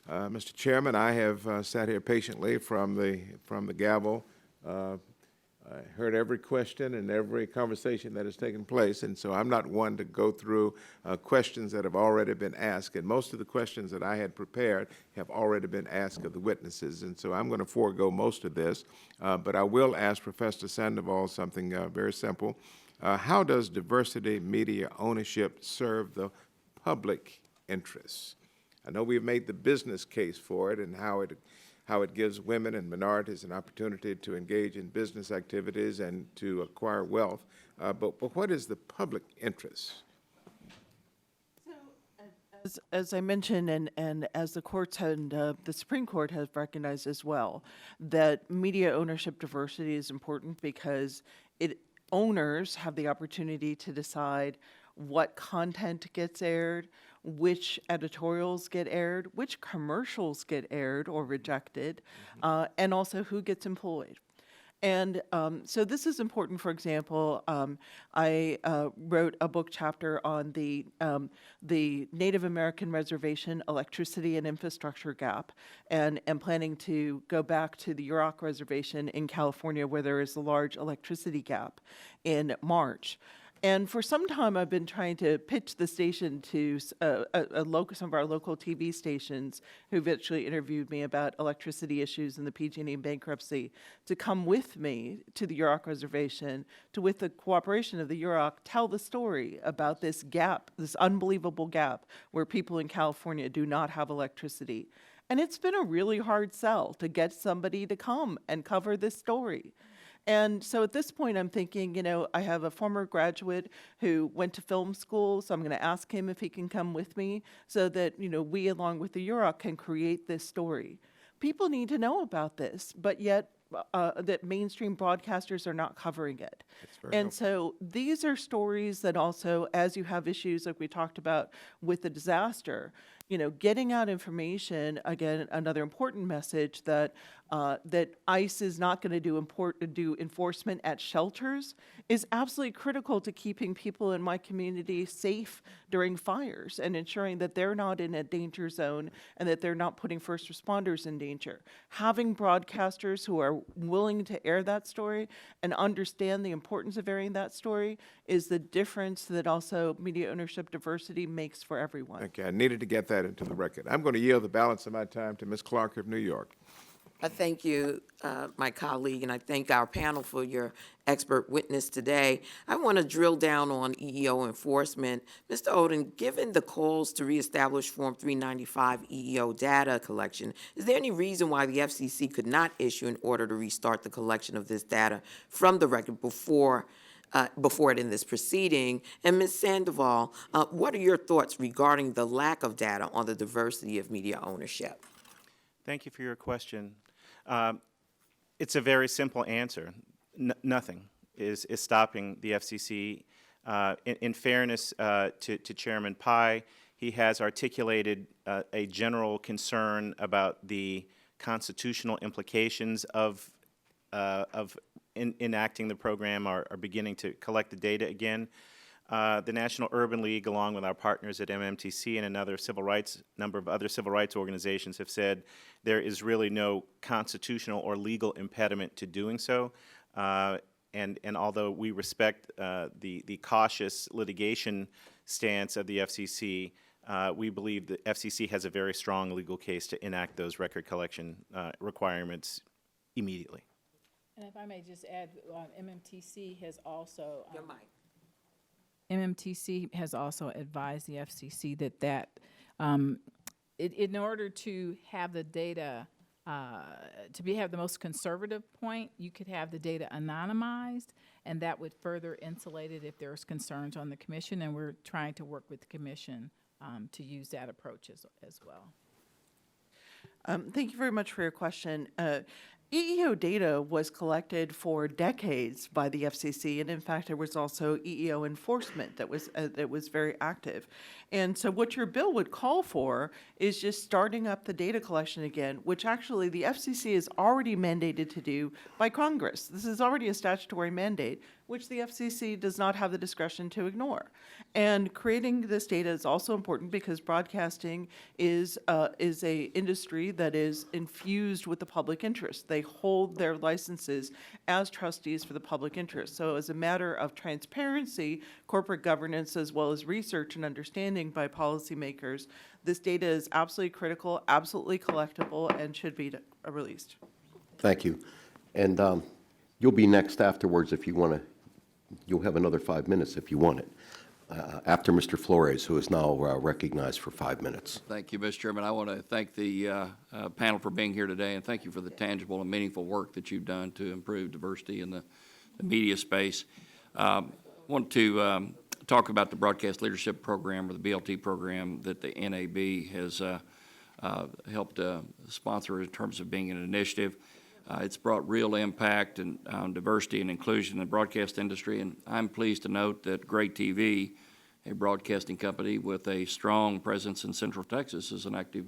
Mr. Chairman, I have sat here patiently from the gavel. I heard every question and every conversation that has taken place, and so I'm not one to go through questions that have already been asked, and most of the questions that I had prepared have already been asked of the witnesses, and so I'm going to forego most of this, but I will ask Professor Sandoval something very simple. How does diversity media ownership serve the public interest? I know we've made the business case for it and how it gives women and minorities an opportunity to engage in business activities and to acquire wealth, but what is the public interest? As I mentioned, and as the courts and the Supreme Court has recognized as well, that media ownership diversity is important because owners have the opportunity to decide what content gets aired, which editorials get aired, which commercials get aired or rejected, and also who gets employed. And so this is important. For example, I wrote a book chapter on the Native American reservation electricity and infrastructure gap, and am planning to go back to the Yurok reservation in California where there is a large electricity gap in March. And for some time, I've been trying to pitch the station to some of our local TV stations who've actually interviewed me about electricity issues and the PG&E bankruptcy to come with me to the Yurok Reservation to, with the cooperation of the Yurok, tell the story about this gap, this unbelievable gap where people in California do not have electricity. And it's been a really hard sell to get somebody to come and cover this story. And so at this point, I'm thinking, I have a former graduate who went to film school, so I'm going to ask him if he can come with me so that, we, along with the Yurok, can create this story. People need to know about this, but yet that mainstream broadcasters are not covering it. And so these are stories that also, as you have issues like we talked about with the disaster, getting out information, again, another important message that that ICE is not going to do enforcement at shelters is absolutely critical to keeping people in my community safe during fires and ensuring that they're not in a danger zone and that they're not putting first responders in danger. Having broadcasters who are willing to air that story and understand the importance of airing that story is the difference that also media ownership diversity makes for everyone. Okay, I needed to get that into the record. I'm going to yield the balance of my time to Ms. Clark of New York. I thank you, my colleague, and I thank our panel for your expert witness today. I want to drill down on EEO enforcement. Mr. Oden, given the calls to reestablish Form 395 EEO data collection, is there any reason why the FCC could not issue an order to restart the collection of this data from the record before it in this proceeding? And Ms. Sandoval, what are your thoughts regarding the lack of data on the diversity of media ownership? Thank you for your question. It's a very simple answer. Nothing is stopping the FCC. In fairness to Chairman Pai, he has articulated a general concern about the constitutional implications of enacting the program or beginning to collect the data again. The National Urban League, along with our partners at MMTC and number of other civil rights organizations, have said there is really no constitutional or legal impediment to doing so. And although we respect the cautious litigation stance of the FCC, we believe the FCC has a very strong legal case to enact those record collection requirements immediately. And if I may just add, MMTC has also Your mic. MMTC has also advised the FCC that in order to have the data, have the most conservative point, you could have the data anonymized, and that would further insulate it if there's concerns on the commission, and we're trying to work with the commission to use that approach as well. Thank you very much for your question. EEO data was collected for decades by the FCC, and in fact, there was also EEO enforcement that was very active. And so what your bill would call for is just starting up the data collection again, which actually the FCC is already mandated to do by Congress. This is already a statutory mandate, which the FCC does not have the discretion to ignore. And creating this data is also important because broadcasting is a industry that is infused with the public interest. They hold their licenses as trustees for the public interest. So as a matter of transparency, corporate governance, as well as research and understanding by policymakers, this data is absolutely critical, absolutely collectible, and should be released. Thank you. And you'll be next afterwards if you want to. You'll have another 5 minutes if you want it. After Mr. Flores, who is now recognized for 5 minutes. Thank you, Mr. Chairman. I want to thank the panel for being here today, and thank you for the tangible and meaningful work that you've done to improve diversity in the media space. Want to talk about the Broadcast Leadership Program, or the BLT program, that the NAB has helped sponsor in terms of being an initiative. It's brought real impact on diversity and inclusion in the broadcast industry, and I'm pleased to note that Gray TV, a broadcasting company with a strong presence in Central Texas, is an active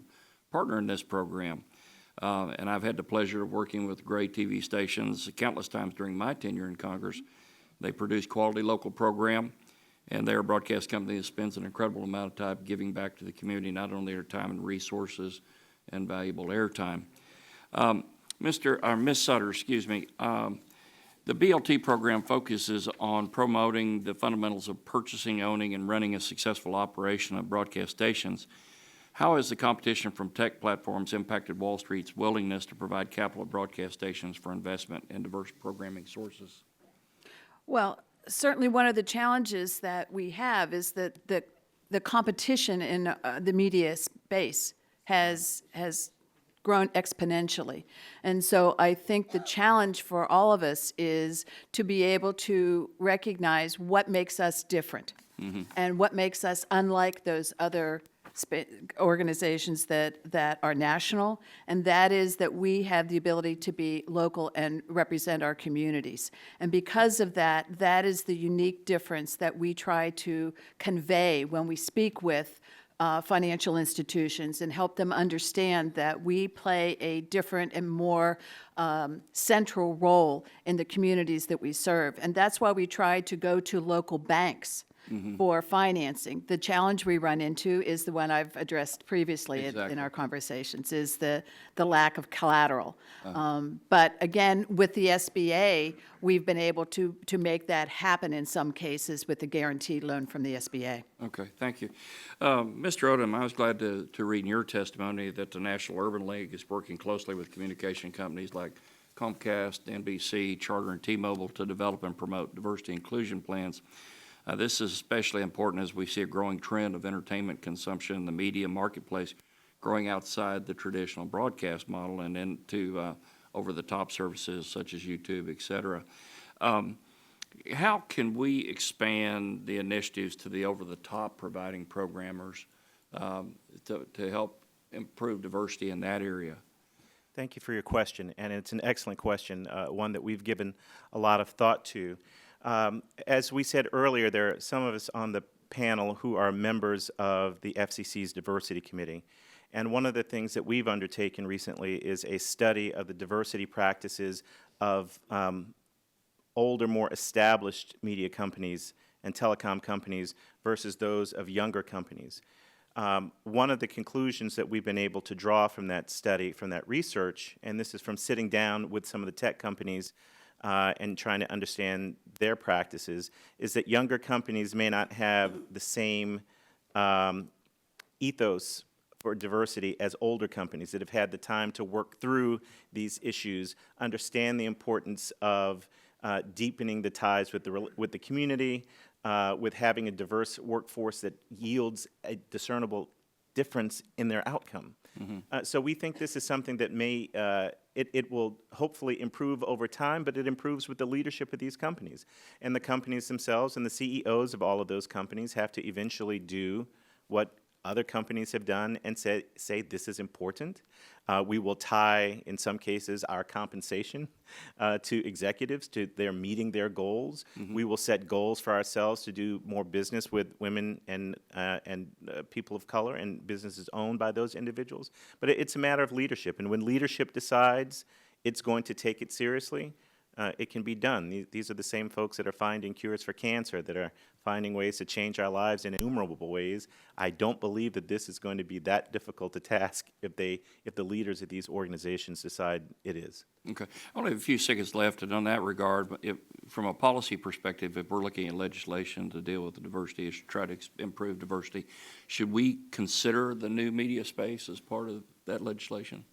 partner in this program. And I've had the pleasure of working with Gray TV stations countless times during my tenure in Congress. They produce quality local program, and they're a broadcast company that spends an incredible amount of time giving back to the community, not only their time and resources and valuable airtime. Ms. Sutter, excuse me, the BLT program focuses on promoting the fundamentals of purchasing, owning, and running a successful operation of broadcast stations. How has the competition from tech platforms impacted Wall Street's willingness to provide capital at broadcast stations for investment in diverse programming sources? Well, certainly one of the challenges that we have is that the competition in the media space has grown exponentially. And so I think the challenge for all of us is to be able to recognize what makes us different and what makes us unlike those other organizations that are national, and that is that we have the ability to be local and represent our communities. And because of that, that is the unique difference that we try to convey when we speak with financial institutions and help them understand that we play a different and more central role in the communities that we serve. And that's why we try to go to local banks for financing. The challenge we run into is the one I've addressed previously in our conversations, is the lack of collateral. But again, with the SBA, we've been able to make that happen in some cases with the guaranteed loan from the SBA. Okay, thank you. Mr. Odom, I was glad to read in your testimony that the National Urban League is working closely with communication companies like Comcast, NBC, Charter, and T-Mobile to develop and promote diversity inclusion plans. This is especially important as we see a growing trend of entertainment consumption in the media marketplace growing outside the traditional broadcast model and into over-the-top services such as YouTube, et cetera. How can we expand the initiatives to the over-the-top providing programmers to help improve diversity in that area? Thank you for your question, and it's an excellent question, one that we've given a lot of thought to. As we said earlier, there are some of us on the panel who are members of the FCC's Diversity Committee. And one of the things that we've undertaken recently is a study of the diversity practices of older, more established media companies and telecom companies versus those of younger companies. One of the conclusions that we've been able to draw from that study, from that research, and this is from sitting down with some of the tech companies and trying to understand their practices, is that younger companies may not have the same ethos for diversity as older companies that have had the time to work through these issues, understand the importance of deepening the ties with the community, with having a diverse workforce that yields a discernible difference in their outcome. So we think this is something that may, it will hopefully improve over time, but it improves with the leadership of these companies. And the companies themselves and the CEOs of all of those companies have to eventually do what other companies have done and say this is important. We will tie, in some cases, our compensation to executives, to their meeting their goals. We will set goals for ourselves to do more business with women and people of color and businesses owned by those individuals. But it's a matter of leadership, and when leadership decides it's going to take it seriously, it can be done. These are the same folks that are finding cures for cancer, that are finding ways to change our lives in innumerable ways. I don't believe that this is going to be that difficult a task if the leaders of these organizations decide it is. Okay. I only have a few seconds left, and on that regard, from a policy perspective, if we're looking at legislation to deal with the diversity issue, try to improve diversity, should we consider the new media space as part of that legislation?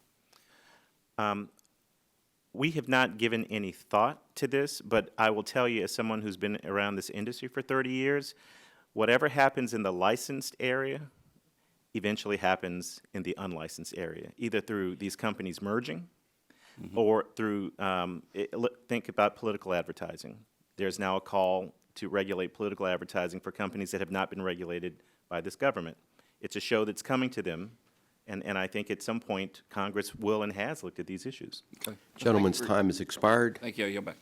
We have not given any thought to this, but I will tell you, as someone who's been around this industry for 30 years, whatever happens in the licensed area eventually happens in the unlicensed area, either through these companies merging or through, think about political advertising. There's now a call to regulate political advertising for companies that have not been regulated by this government. It's a show that's coming to them. And I think at some point, Congress will and has looked at these issues. Okay. Gentleman's time has expired. Thank you. I yield back.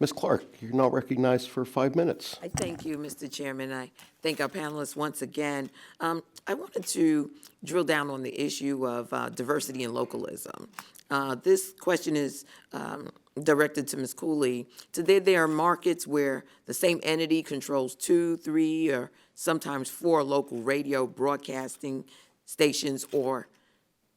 Ms. Clark, you're now recognized for 5 minutes. I thank you, Mr. Chairman. I thank our panelists once again. I wanted to drill down on the issue of diversity and localism. This question is directed to Ms. Cooley. Today, there are markets where the same entity controls 2, 3, or sometimes 4 local radio broadcasting stations or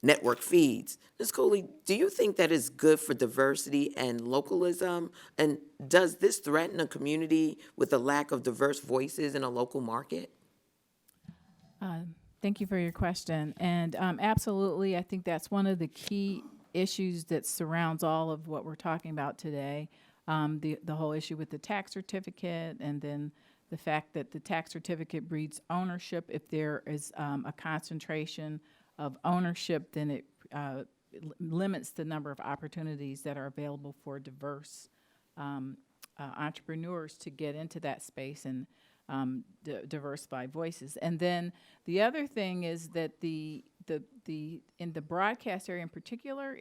network feeds. Ms. Cooley, do you think that is good for diversity and localism? And does this threaten a community with a lack of diverse voices in a local market? Thank you for your question. And absolutely, I think that's one of the key issues that surrounds all of what we're talking about today. The whole issue with the tax certificate, and then the fact that the tax certificate breeds ownership. If there is a concentration of ownership, then it limits the number of opportunities that are available for diverse entrepreneurs to get into that space and diversify voices. And then the other thing is that in the broadcast area in particular,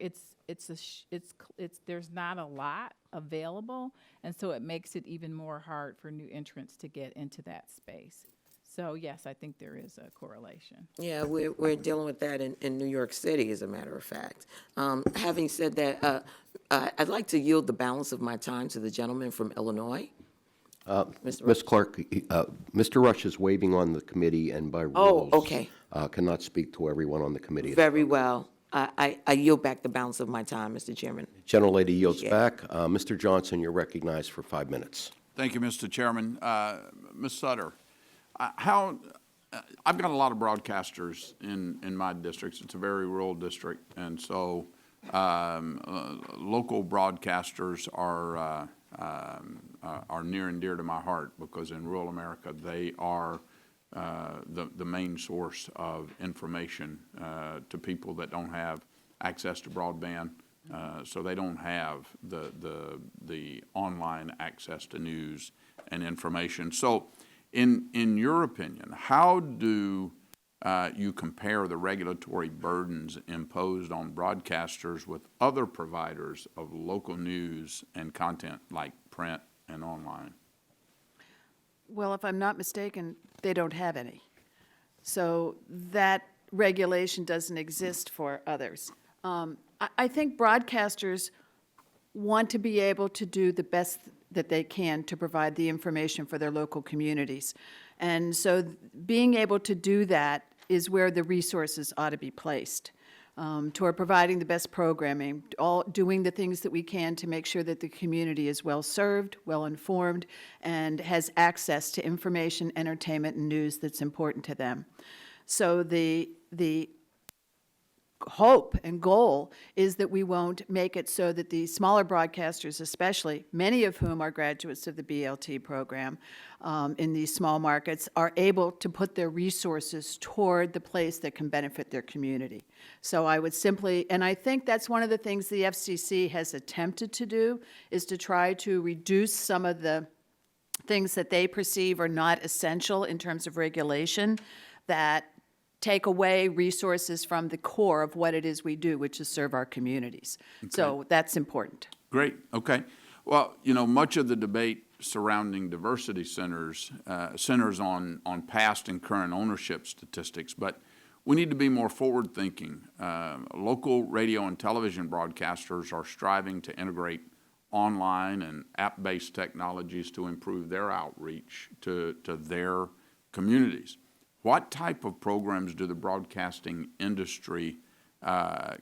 there's not a lot available, and so it makes it even more hard for new entrants to get into that space. So yes, I think there is a correlation. Yeah, we're dealing with that in New York City, as a matter of fact. Having said that, I'd like to yield the balance of my time to the gentleman from Illinois. Ms. Clark, Mr. Rush is waiving on the committee and by rules. Oh, okay. Cannot speak to everyone on the committee. Very well. I yield back the balance of my time, Mr. Chairman. Gentlelady yields Yeah. back. Mr. Johnson, you're recognized for 5 minutes. Thank you, Mr. Chairman. Ms. Sutter, I've got a lot of broadcasters in my districts. It's a very rural district, and so local broadcasters are near and dear to my heart, because in rural America, they are the main source of information to people that don't have access to broadband, so they don't have the online access to news and information. So in your opinion, how do you compare the regulatory burdens imposed on broadcasters with other providers of local news and content like print and online? Well, if I'm not mistaken, they don't have any. So that regulation doesn't exist for others. I think broadcasters want to be able to do the best that they can to provide the information for their local communities. And so being able to do that is where the resources ought to be placed, toward providing the best programming, doing the things that we can to make sure that the community is well-served, well-informed, and has access to information, entertainment, and news that's important to them. So the hope and goal is that we won't make it so that the smaller broadcasters especially, many of whom are graduates of the BLT program in these small markets, are able to put their resources toward the place that can benefit their community. So I would simply, and I think that's one of the things the FCC has attempted to do, is to try to reduce some of the things that they perceive are not essential in terms of regulation, that take away resources from the core of what it is we do, which is serve our communities. So that's important. Great, okay. Well, you know, much of the debate surrounding diversity centers centers on past and current ownership statistics, but we need to be more forward-thinking. Local radio and television broadcasters are striving to integrate online and app-based technologies to improve their outreach to their communities. What type of programs do the broadcasting industry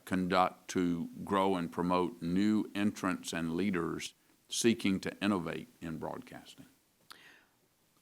conduct to grow and promote new entrants and leaders seeking to innovate in broadcasting?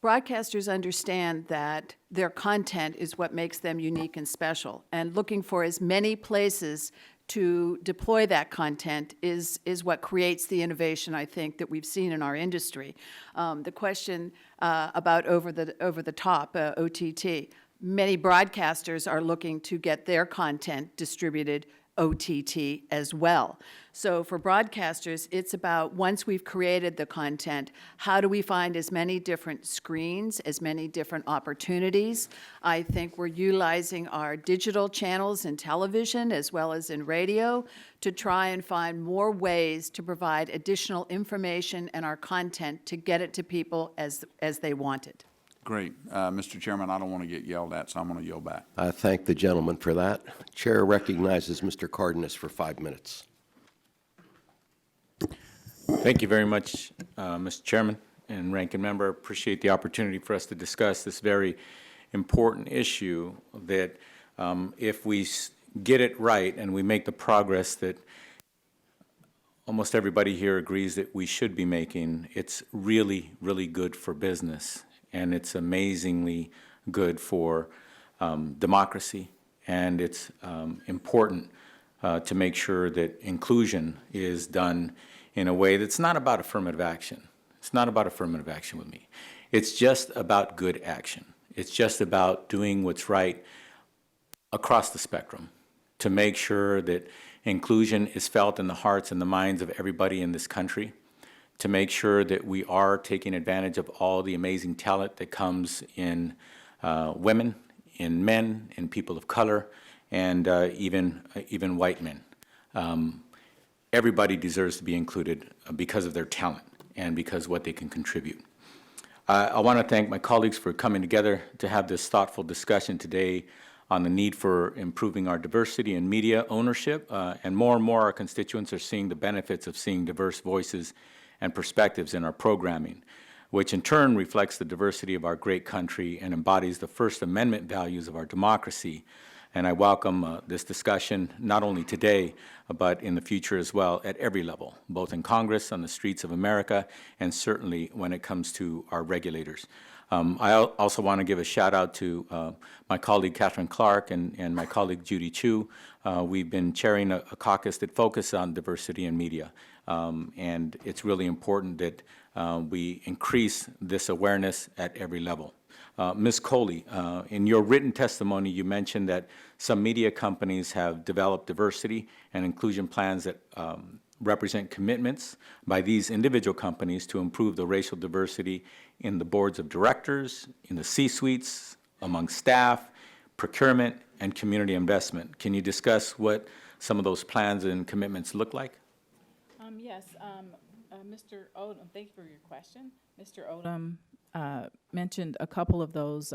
Broadcasters understand that their content is what makes them unique and special, and looking for as many places to deploy that content is what creates the innovation, I think, that we've seen in our industry. The question about over the top, OTT, many broadcasters are looking to get their content distributed OTT as well. So for broadcasters, it's about, once we've created the content, how do we find as many different screens, as many different opportunities? I think we're utilizing our digital channels in television as well as in radio to try and find more ways to provide additional information and our content to get it to people as they want it. Great. Mr. Chairman, I don't want to get yelled at, so I'm going to yell back. I thank the gentleman for that. Chair recognizes Mr. Cardenas for 5 minutes. Thank you very much, Mr. Chairman and Ranking Member. Appreciate the opportunity for us to discuss this very important issue that if we get it right and we make the progress that almost everybody here agrees that we should be making, it's really, really good for business. And it's amazingly good for democracy, and it's important to make sure that inclusion is done in a way that's not about affirmative action. It's not about affirmative action with me. It's just about good action. It's just about doing what's right across the spectrum to make sure that inclusion is felt in the hearts and the minds of everybody in this country, to make sure that we are taking advantage of all the amazing talent that comes in women, in men, in people of color, and even white men. Everybody deserves to be included because of their talent and because what they can contribute. I want to thank my colleagues for coming together to have this thoughtful discussion today on the need for improving our diversity in media ownership, and more our constituents are seeing the benefits of seeing diverse voices and perspectives in our programming, which in turn reflects the diversity of our great country and embodies the First Amendment values of our democracy. And I welcome this discussion not only today, but in the future as well at every level, both in Congress, on the streets of America, and certainly when it comes to our regulators. I also want to give a shout out to my colleague Catherine Clark and my colleague Judy Chu. We've been chairing a caucus that focuses on diversity in media. And it's really important that we increase this awareness at every level. Ms. Coley, in your written testimony, you mentioned that some media companies have developed diversity and inclusion plans that represent commitments by these individual companies to improve the racial diversity in the boards of directors, in the C-suites, among staff, procurement, and community investment. Can you discuss what some of those plans and commitments look like? Yes, Mr. Odom, thank you for your question. Mr. Odom mentioned a couple of those.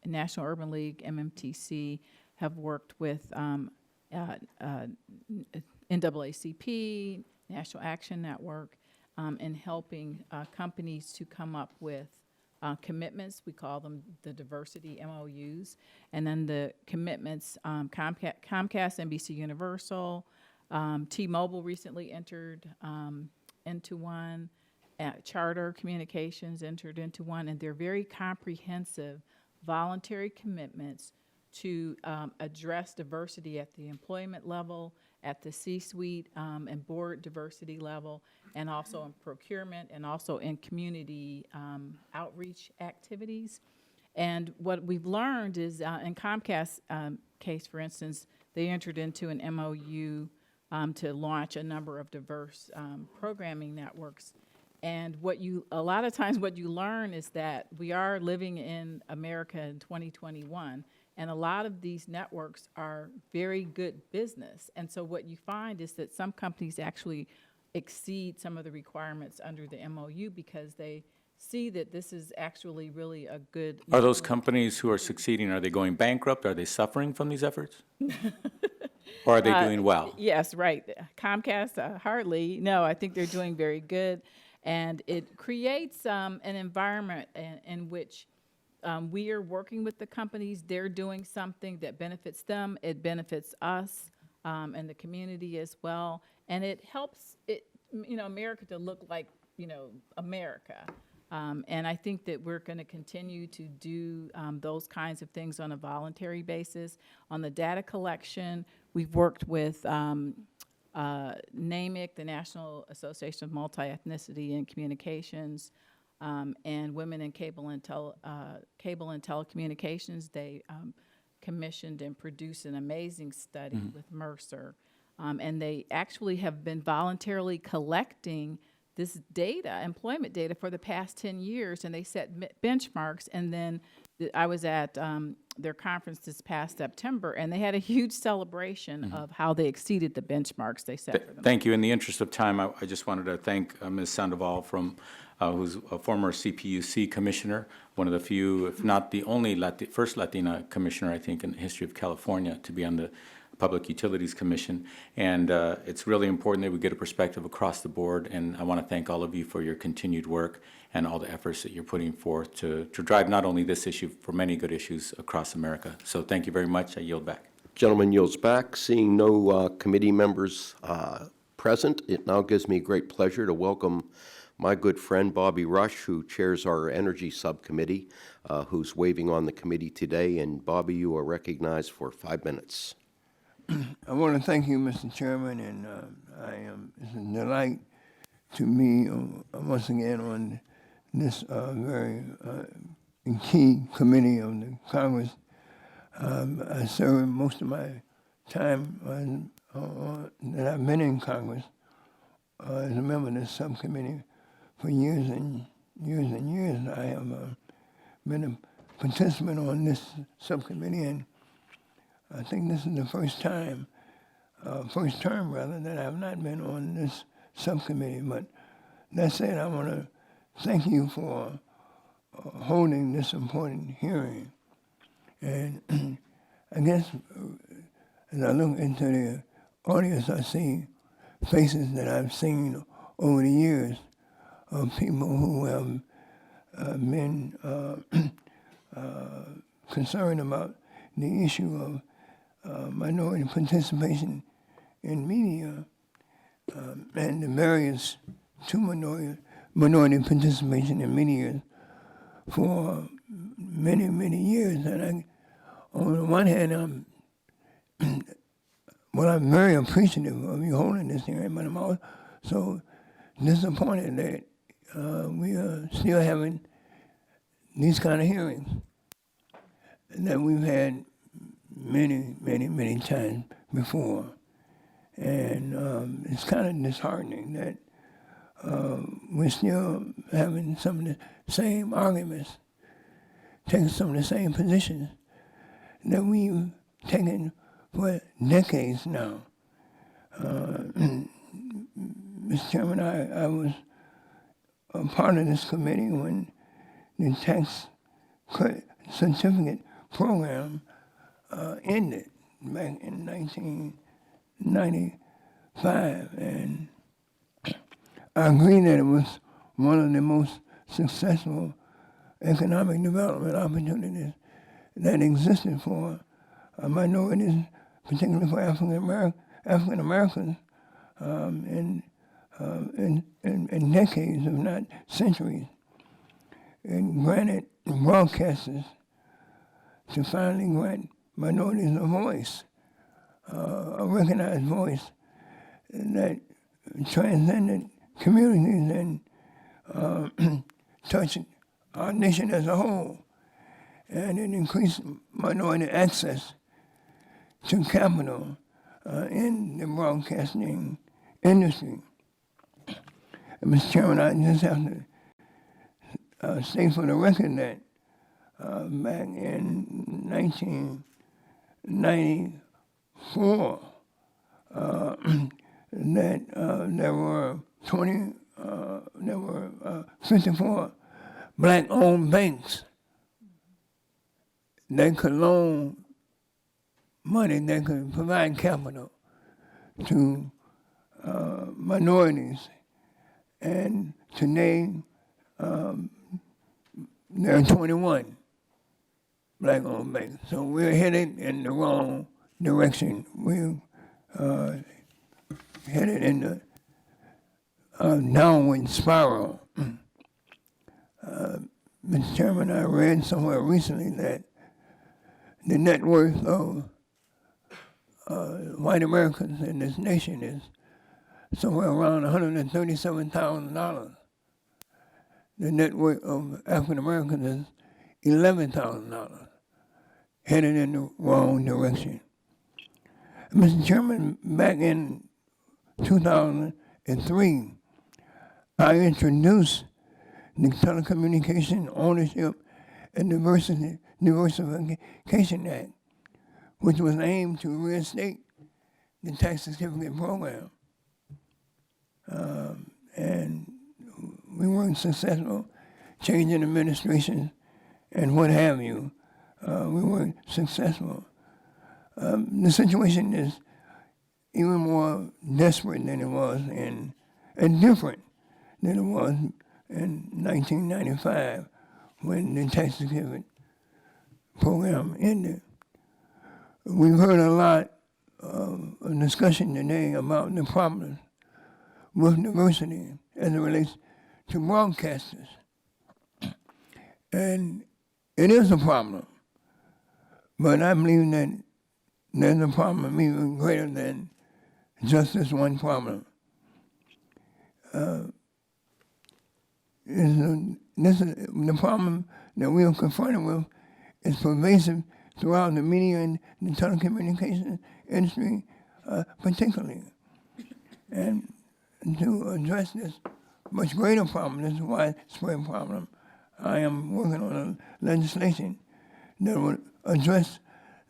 National Urban League, MMTC, have worked with NAACP, National Action Network, in helping companies to come up with commitments. We call them the diversity MOUs. And then the commitments, Comcast, NBC Universal, T-Mobile recently entered into one, Charter Communications entered into one, and they're very comprehensive voluntary commitments to address diversity at the employment level, at the C-suite and board diversity level, and also in procurement, and also in community outreach activities. And what we've learned is, in Comcast's case, for instance, they entered into an MOU to launch a number of diverse programming networks. And a lot of times what you learn is that we are living in America in 2021, And a lot of these networks are very good business. And so what you find is that some companies actually exceed some of the requirements under the MOU because they see that this is actually really a good. Are those companies who are succeeding, are they going bankrupt? Are they suffering from these efforts? Or are they doing well? Yes, right. Comcast, hardly. No, I think they're doing very good. And it creates an environment in which we are working with the companies. They're doing something that benefits them. It benefits us and the community as well. And it helps America to look like, America. And I think that we're going to continue to do those kinds of things on a voluntary basis. On the data collection, we've worked with NAMIC, the National Association of Multi-Ethnicity and Communications, and Women in Cable and Telecommunications. They commissioned and produced an amazing study with Mercer. And they actually have been voluntarily collecting this data, employment data, for the past 10 years, and they set benchmarks. And then I was at their conference this past September, and they had a huge celebration of how they exceeded the benchmarks they set for them. Thank you. In the interest of time, I just wanted to thank Ms. Sandoval, who's a former CPUC commissioner, one of the few, if not the only first Latina commissioner, I think, in the history of California to be on the Public Utilities Commission. And it's really important that we get a perspective across the board. And I want to thank all of you for your continued work and all the efforts that you're putting forth to drive not only this issue, for many good issues across America. So thank you very much. I yield back. Gentleman yields back. Seeing no committee members present, it now gives me great pleasure to welcome my good friend Bobby Rush, who chairs our Energy Subcommittee, who's waving on the committee today. And Bobby, you are recognized for 5 minutes. I want to thank you, Mr. Chairman, and it's a delight to me once again on this very key committee of the Congress. I served most of my time that I've been in Congress as a member of this subcommittee for years and years and years. I have been a participant on this subcommittee, and I think this is the first term rather, that I've not been on this subcommittee. But that said, I want to thank you for holding this important hearing. And I guess as I look into the audience, I see faces that I've seen over the years of people who have been concerned about the issue of minority participation in media and the barriers to minority participation in media for many, many years. And on the one hand, I'm very appreciative of you holding this hearing, but I'm also disappointed that we are still having these kind of hearings that we've had many, many, many times before. And it's kind of disheartening that we're still having some of the same arguments, taking some of the same positions that we've taken for decades now. Mr. Chairman, I was a part of this committee when the tax certificate program ended back in 1995, and I agree that it was one of the most successful economic development opportunities that existed for minorities, particularly for African Americans, in decades, if not centuries. It granted broadcasters to finally grant minorities a voice, a recognized voice that transcended communities and touched our nation as a whole. And it increased minority access to capital in the broadcasting industry. And Mr. Chairman, I just have to state for the record that back in 1994 that there were 54 black-owned banks that could loan money, that could provide capital to minorities. And today, there are 21 black-owned banks. So we're headed in the wrong direction. We're headed in the downward spiral. Mr. Chairman, I read somewhere recently that the net worth of white Americans in this nation is somewhere around $137,000. The net worth of African Americans is $11,000, headed in the wrong direction. Mr. Chairman, back in 2003, I introduced the Telecommunications Ownership and Diversification Act, which was aimed to reinstate the tax certificate program. And we weren't successful changing administration and what have you. We weren't successful. The situation is even more desperate than it was and different than it was in 1995 when the tax certificate program ended. We've heard a lot of discussion today about the problems with diversity as it relates to broadcasters. And it is a problem, but I believe that there's a problem even greater than just this one problem. The problem that we are confronted with is pervasive throughout the media and the telecommunications industry particularly. And to address this much greater problem, this widespread problem, I am working on a legislation that would address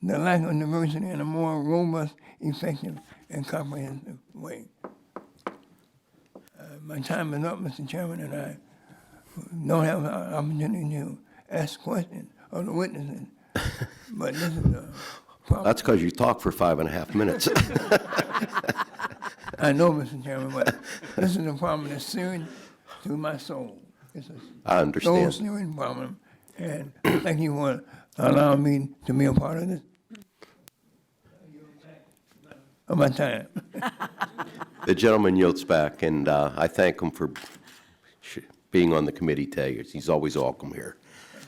the lack of diversity in a more robust, effective, and comprehensive way. My time is up, Mr. Chairman, and I don't have an opportunity to ask questions of the witnesses. But this is a problem. That's because you talked for 5.5 minutes. I know, Mr. Chairman, but this is a problem that's serious to my soul. It's I understand. a serious problem, and thank you for allowing me to be a part of this. Of my time. The gentleman yields back, and I thank him for being on the committee today. He's always welcome here.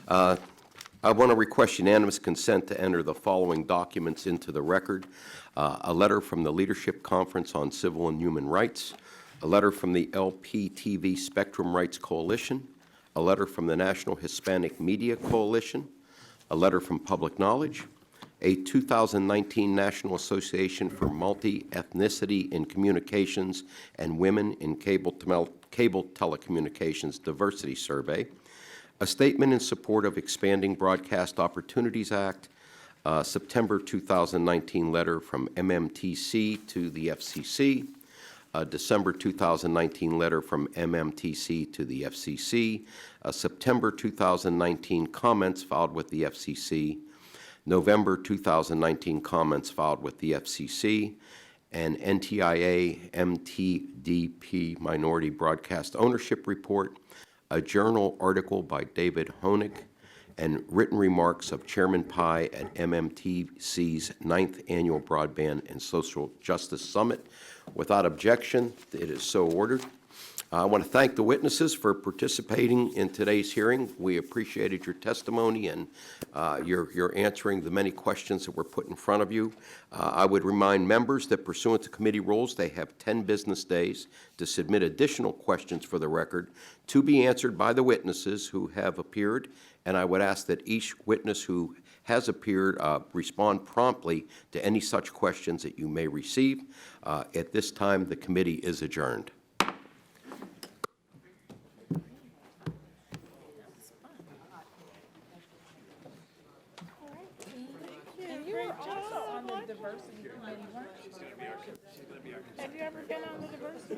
I want to request unanimous consent to enter the following documents into the record. A letter from the Leadership Conference on Civil and Human Rights, a letter from the LPTV Spectrum Rights Coalition, a letter from the National Hispanic Media Coalition, a letter from Public Knowledge, a 2019 National Association for Multi-Ethnicity in Communications and Women in Cable Telecommunications Diversity Survey, a statement in support of Expanding Broadcast Opportunities Act, September 2019 letter from MMTC to the FCC, a December 2019 letter from MMTC to the FCC, a September 2019 comments filed with the FCC, November 2019 comments filed with the FCC, an NTIA MTDP Minority Broadcast Ownership Report, a journal article by David Honig, and written remarks of Chairman Pai at MMTC's 9th Annual Broadband and Social Justice Summit. Without objection, it is so ordered. I want to thank the witnesses for participating in today's hearing. We appreciated your testimony and your answering the many questions that were put in front of you. I would remind members that pursuant to committee rules, they have 10 business days to submit additional questions for the record to be answered by the witnesses who have appeared, and I would ask that each witness who has appeared respond promptly to any such questions that you may receive. At this time, the committee is adjourned. diversity committee, weren't you? Have you ever been on the diversity?